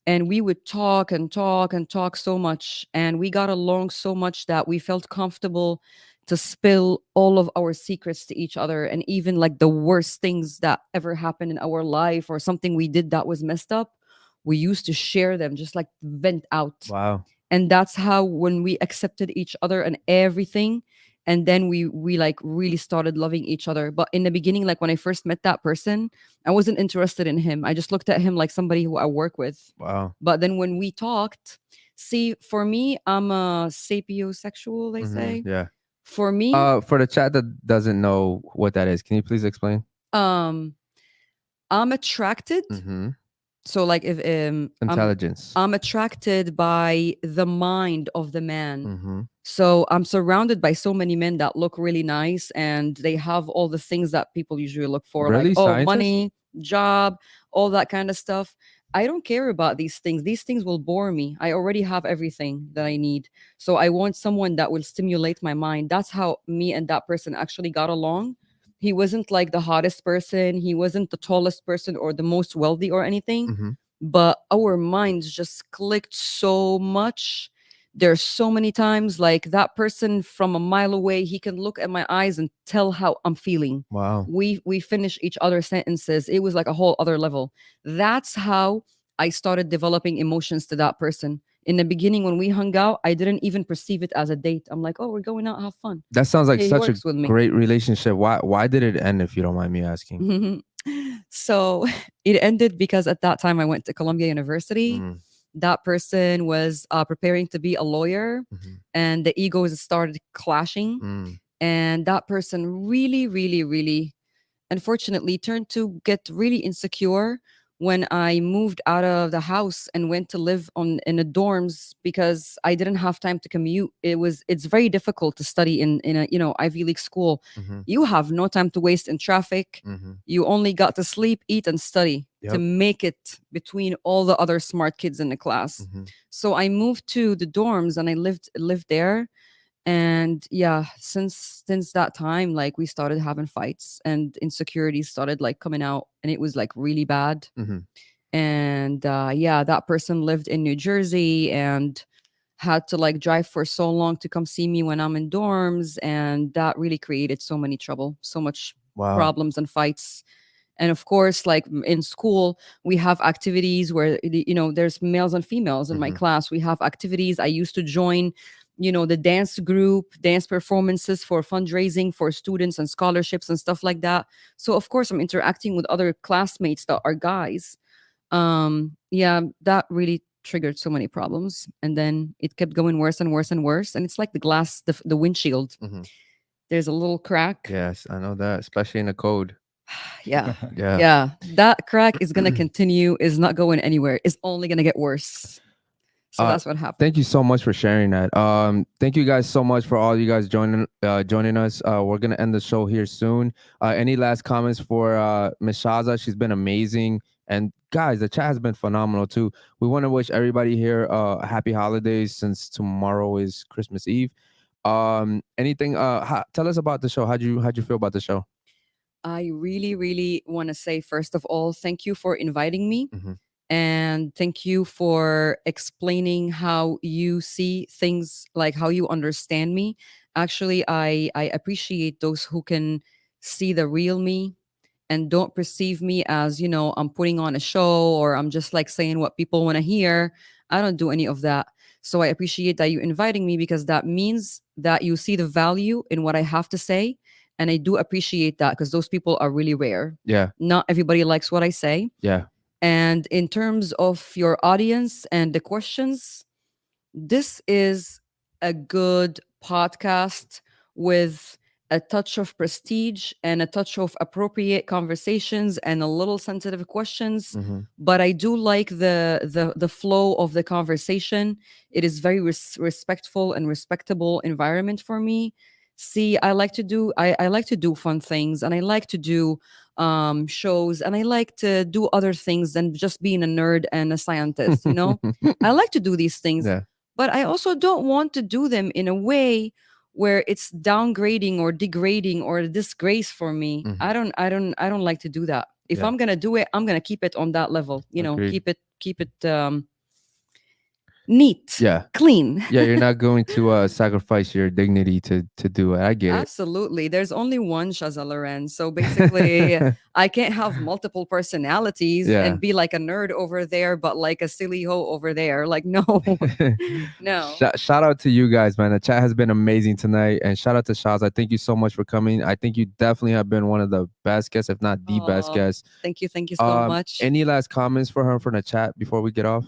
and we would talk and talk and talk so much, and we got along so much that we felt comfortable to spill all of our secrets to each other, and even like the worst things that ever happened in our life or something we did that was messed up, we used to share them, just like vent out. Wow. And that's how when we accepted each other and everything, and then we like really started loving each other. But in the beginning, like when I first met that person, I wasn't interested in him. I just looked at him like somebody who I work with. Wow. But then when we talked, see, for me, I'm a sapiosexual, they Mhm. say. Yeah. For me, For the chat that doesn't know what that is, can you please explain? I'm attracted. Mm-hmm. So like if Intelligence. I'm attracted by the mind of the man. Mm-hmm. So I'm surrounded by so many men that look really nice, and they have all the things that people usually look for, Really? like Scientists? money, job, all that kind of stuff. I don't care about these things. These things will bore me. I already have everything that I need. So I want someone that will stimulate my mind. That's how me and that person actually got along. He wasn't like the hottest person. He wasn't the tallest person or the most wealthy or anything. Mm-hmm. But our minds just clicked so much There's so many times like that person from a mile away, he can look at my eyes and tell how I'm feeling. Wow. We finish each other's sentences. It was like a whole other level. That's how I started developing emotions to that person. In the beginning, when we hung out, I didn't even perceive it as a date. I'm like, oh, we're going out, have fun. That sounds like He such a works with me. great relationship. Why did it end, if you don't mind me asking? So it ended because at that time I went to Columbia University. Mm, That person was preparing to be a lawyer, mhm, and the egos started clashing. mm, And that person really, really, really, unfortunately, turned to get really insecure when I moved out of the house and went to live on in the dorms because I didn't have time to commute. It's very difficult to study in a Ivy League school. mhm, You have no time to waste in traffic. mhm. You only got to sleep, eat, and study to Yep. make it between all the other smart kids in the class. Mhm. So I moved to the dorms and I lived there. And yeah, since that time, like we started having fights and insecurities started like coming out, and it was like really bad. Mhm. And yeah, that person lived in New Jersey and had to like drive for so long to come see me when I'm in dorms, and that really created so many trouble, so much Wow. problems and fights. And of course, like in school, we have activities where, there's males and females in my Mhm. class. We have activities. I used to join, the dance group, dance performances for fundraising for students and scholarships and stuff like that. So, of course, I'm interacting with other classmates that are guys. Yeah, that really triggered so many problems. And then it kept going worse and worse and worse. And it's like the glass, the windshield. Mhm. There's a little crack. Yes, I know that, especially in the code. Yeah. Yeah. Yeah. That crack is going to continue, is not going anywhere. It's only going to get worse. So Uh, that's what happened. Thank you so much for sharing that. Thank you guys so much for all you guys joining us. We're gonna end the show here soon. Any last comments for Miss Shaza? She's been amazing, and guys, the chat has been phenomenal too. We want to wish everybody here happy holidays, since tomorrow is Christmas Eve. Anything? Tell us about the show. How'd you feel about the show? I really, really want to say, first of all, thank you for inviting me. Mhm. And thank you for explaining how you see things, like how you understand me. Actually, I appreciate those who can see the real me and don't perceive me as, I'm putting on a show or I'm just like saying what people want to hear. I don't do any of that. So I appreciate that you inviting me, because that means that you see the value in what I have to say. And I do appreciate that, because those people are really rare. Yeah. Not everybody likes what I say. Yeah. And in terms of your audience and the questions, this is a good podcast with a touch of prestige and a touch of appropriate conversations and a little sensitive questions. Mhm. But I do like the flow of the conversation. It is very respectful and respectable environment for me. See, I like to do fun things, and I like to do shows, and I like to do other things than just being a nerd and a scientist. I like to do these things, Yeah. but I also don't want to do them in a way where it's downgrading or degrading or a disgrace for me. Mhm. I don't like to do that. If Yeah. I'm gonna do it, I'm gonna keep it on that level. Agreed. Keep it neat, Yeah. clean. Yeah, you're not going to sacrifice your dignity to do it. I get it. Absolutely. There's only one Shaza Loren. So basically, I can't have multiple personalities Yeah. and be like a nerd over there, but like a silly hoe over there. Like, no, no. Shout out to you guys, man. The chat has been amazing tonight. And shout out to Shaz. Thank you so much for coming. I think you definitely have been one of the best guests, if not the best Aw, guest. Thank you so much. Any last comments for her from the chat before we get off?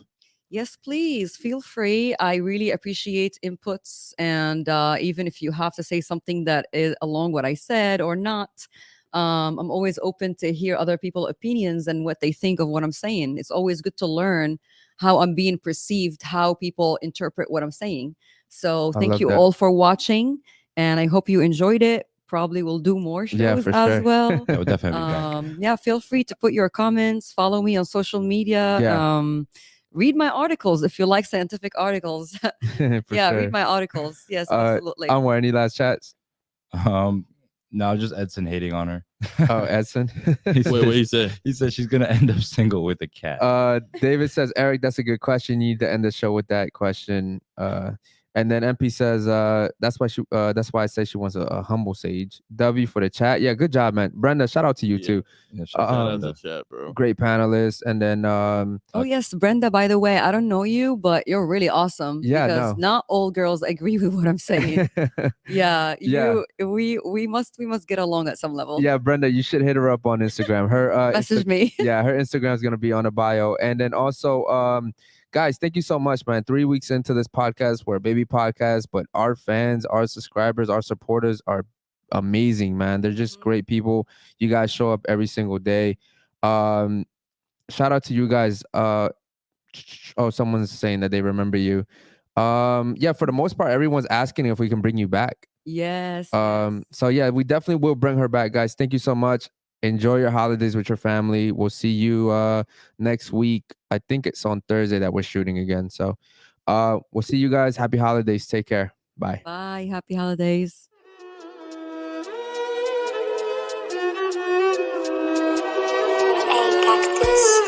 Yes, please feel free. I really appreciate inputs. And even if you have to say something that is along what I said or not, I'm always open to hear other people's opinions and what they think of what I'm saying. It's always good to learn how I'm being perceived, how people interpret what I'm saying. So I thank love you that. all for watching. And I hope you enjoyed it. Probably will do more shows Yeah, for as sure. well. Yeah, we'll definitely be back. Yeah, feel free to put your comments, follow me on social media. Yeah. Read my articles if you like scientific articles. For Yeah, sure. read my articles. Yes, absolutely. Anwar, any last chats? Um, No, just Edson hating on her. Oh, Edson. He Wait, what he said? He said she's gonna end up single with a cat. David says, Eric, that's a good question. You need to end the show with that question. And then MP says, that's why I say she wants a humble sage. W for the chat. Yeah, good job, man. Brenda, shout out to you Yeah. too. Yeah, Shout out Um, to chat, bro. Great panelist. And then Oh yes, Brenda, by the way, I don't know you, but you're really awesome. Yeah, because no. not all girls agree with what I'm saying. Yeah, Yeah. we must get along at some level. Yeah, Brenda, you should hit her up on Instagram. Her Message me. Yeah, her Instagram is gonna be on the bio. And then also, guys, thank you so much, man. 3 weeks into this podcast, we're a baby podcast, but our fans, our subscribers, our supporters are amazing, man. They're just great people. You guys show up every single day. Shout out to you guys. Oh, someone's saying that they remember you. Yeah, for the most part, everyone's asking if we can bring you back. Yes. So yeah, we definitely will bring her back, guys. Thank you so much. Enjoy your holidays with your family. We'll see you next week. I think it's on Thursday that we're shooting again. So we'll see you guys. Happy holidays. Take care. Bye. Bye. Happy holidays. Hey, cactus.